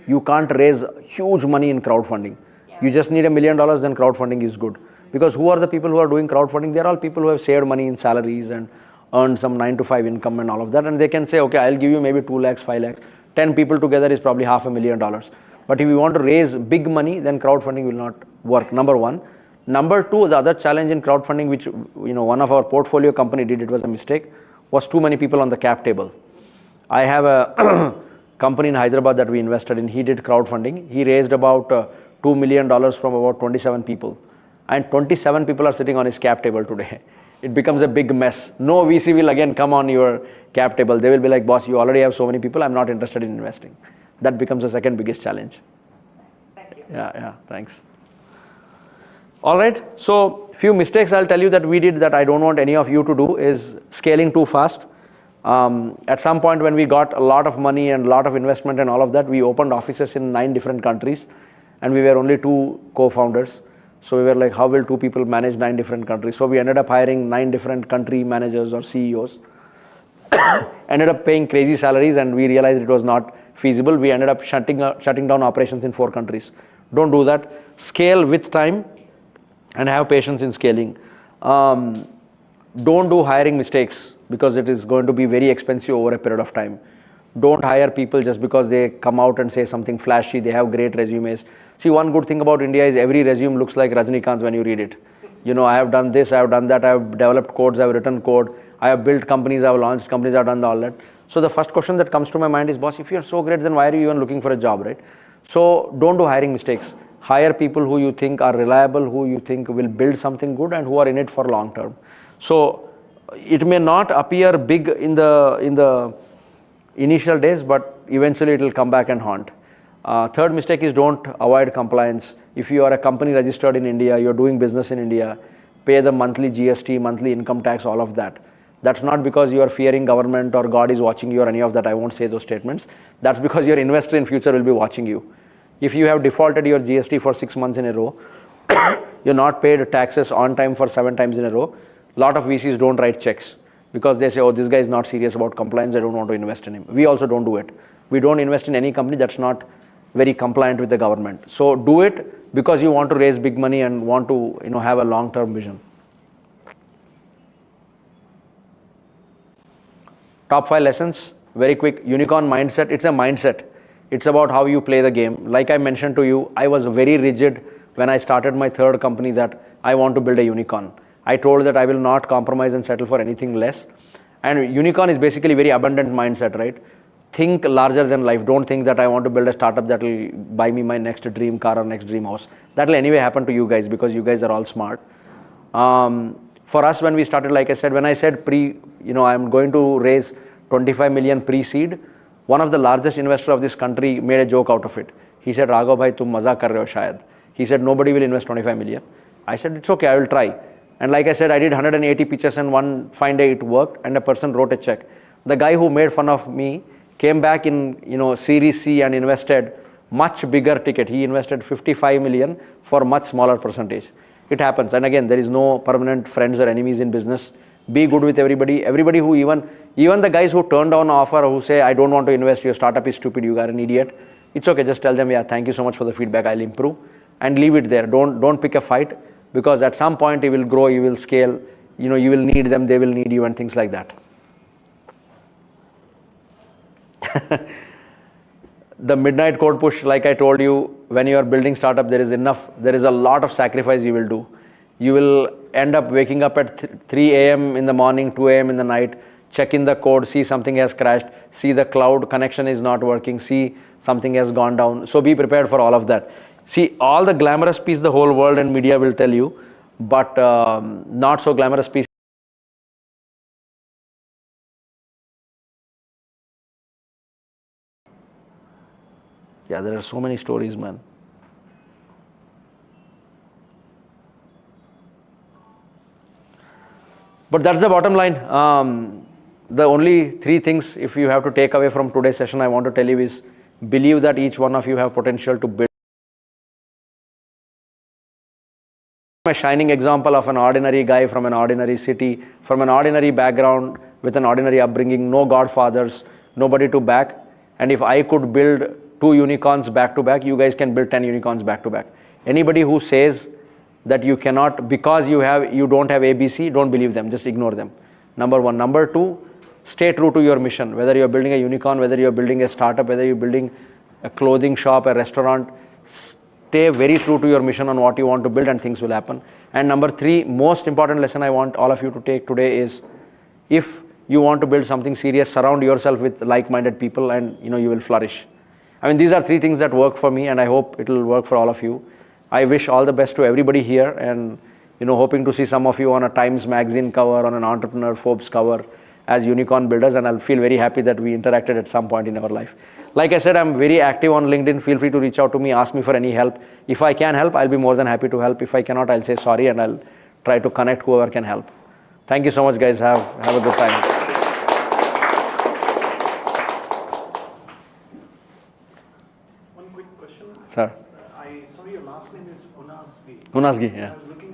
You can't raise huge money in crowdfunding. Yeah. You just need $1 million, then crowdfunding is good. Because who are the people who are doing crowdfunding? They're all people who have saved money in salaries and earned some 9 to 5 income and all of that. And they can say, okay, I'll give you maybe 2 lakhs, 5 lakhs. 10 people together is probably $500,000. But if you want to raise big money, then crowdfunding will not work, number one. Number two, the other challenge in crowdfunding, which one of our portfolio company did, it was a mistake, was too many people on the cap table. I have a company in Hyderabad that we invested in. He did crowdfunding. He raised about $2 million from about 27 people. And 27 people are sitting on his cap table today. It becomes a big mess. No VC will again come on your cap table. They will be like, boss, you already have so many people, I'm not interested in investing. That becomes the second biggest challenge. Thank you. Yeah, thanks. All right, so few mistakes I'll tell you that we did that I don't want any of you to do is scaling too fast. At some point when we got a lot of money and a lot of investment and all of that, we opened offices in 9 different countries and we were only 2 co-founders. So we were like, how will 2 people manage 9 different countries? So we ended up hiring 9 different country managers or CEOs. Ended up paying crazy salaries and we realized it was not feasible. We ended up shutting down operations in 4 countries. Don't do that. Scale with time and have patience in scaling. Don't do hiring mistakes because it is going to be very expensive over a period of time. Don't hire people just because they come out and say something flashy, they have great resumes. See, one good thing about India is every resume looks like Rajinikanth when you read it. I have done this, I have done that, I have developed codes, I have written code, I have built companies, I have launched companies, I have done all that. So the first question that comes to my mind is, boss, if you are so great, then why are you even looking for a job, right? So don't do hiring mistakes. Hire people who you think are reliable, who you think will build something good and who are in it for long term. So it may not appear big in the initial days, but eventually it will come back and haunt. Third mistake is don't avoid compliance. If you are a company registered in India, you're doing business in India, pay the monthly GST, monthly income tax, all of that. That's not because you are fearing government or God is watching you or any of that. I won't say those statements. That's because your investor in future will be watching you. If you have defaulted your GST for 6 months in a row, you're not paid taxes on time for 7 times in a row, a lot of VCs don't write checks because they say, oh, this guy is not serious about compliance, I don't want to invest in him. We also don't do it. We don't invest in any company that's not very compliant with the government. So do it because you want to raise big money and want to have a long-term vision. Top 5 lessons, very quick. Unicorn mindset, it's a mindset. It's about how you play the game. Like I mentioned to you, I was very rigid when I started my 3rd company that I want to build a unicorn. I told that I will not compromise and settle for anything less. And unicorn is basically very abundant mindset, right? Think larger than life. Don't think that I want to build a startup that will buy me my next dream car or next dream house. That will anyway happen to you guys because you guys are all smart. For us, when we started, like I said, when I said I'm going to raise 25 million pre-seed, one of the largest investors of this country made a joke out of it. He said, Raghav bhai, tum mazak kar rahe ho shayad. He said, nobody will invest 25 million. I said, it's okay, I will try. And like I said, I did 180 pitches and one fine day it worked and a person wrote a check. The guy who made fun of me came back in Series C and invested much bigger ticket. He invested 55 million for much smaller percentage. It happens. And again, there is no permanent friends or enemies in business. Be good with everybody. Everybody who even the guys who turn down offer, who say, I don't want to invest, your startup is stupid, you are an idiot. It's okay, just tell them, yeah, thank you so much for the feedback, I'll improve. And leave it there. Don't pick a fight because at some point you will grow, you will scale, you will need them, they will need you and things like that. The midnight code push, like I told you, when you are building startup, there is a lot of sacrifice you will do. You will end up waking up at 3 a.m. in the morning, 2 a.m. in the night, check in the code, see something has crashed, see the cloud connection is not working, see something has gone down. So be prepared for all of that. See, all the glamorous piece the whole world and media will tell you, but not so glamorous piece. Yeah, there are so many stories, man. But that's the bottom line. The only 3 things, if you have to take away from today's session, I want to tell you is believe that each one of you have potential to build. A shining example of an ordinary guy from an ordinary city, from an ordinary background, with an ordinary upbringing, no godfathers, nobody to back. And if I could build 2 unicorns back to back, you guys can build 10 unicorns back to back. Anybody who says that you cannot because you don't have ABC, don't believe them, just ignore them. Number 1. Number 2, stay true to your mission. Whether you're building a unicorn, whether you're building a startup, whether you're building a clothing shop, a restaurant, stay very true to your mission on what you want to build and things will happen. And number 3, most important lesson I want all of you to take today is, if you want to build something serious, surround yourself with like-minded people and you will flourish. I mean, these are 3 things that work for me and I hope it will work for all of you. I wish all the best to everybody here and hoping to see some of you on a Times magazine cover, on an Entrepreneur Forbes cover as unicorn builders, and I'll feel very happy that we interacted at some point in our life. Like I said, I'm very active on LinkedIn. Feel free to reach out to me, ask me for any help. If I can help, I'll be more than happy to help. If I cannot, I'll say sorry and I'll try to connect whoever can help. Thank you so much, guys. Have a good time. One quick question. Sir. I saw your last name is Hunasgi. Hunasgi, yeah. I was looking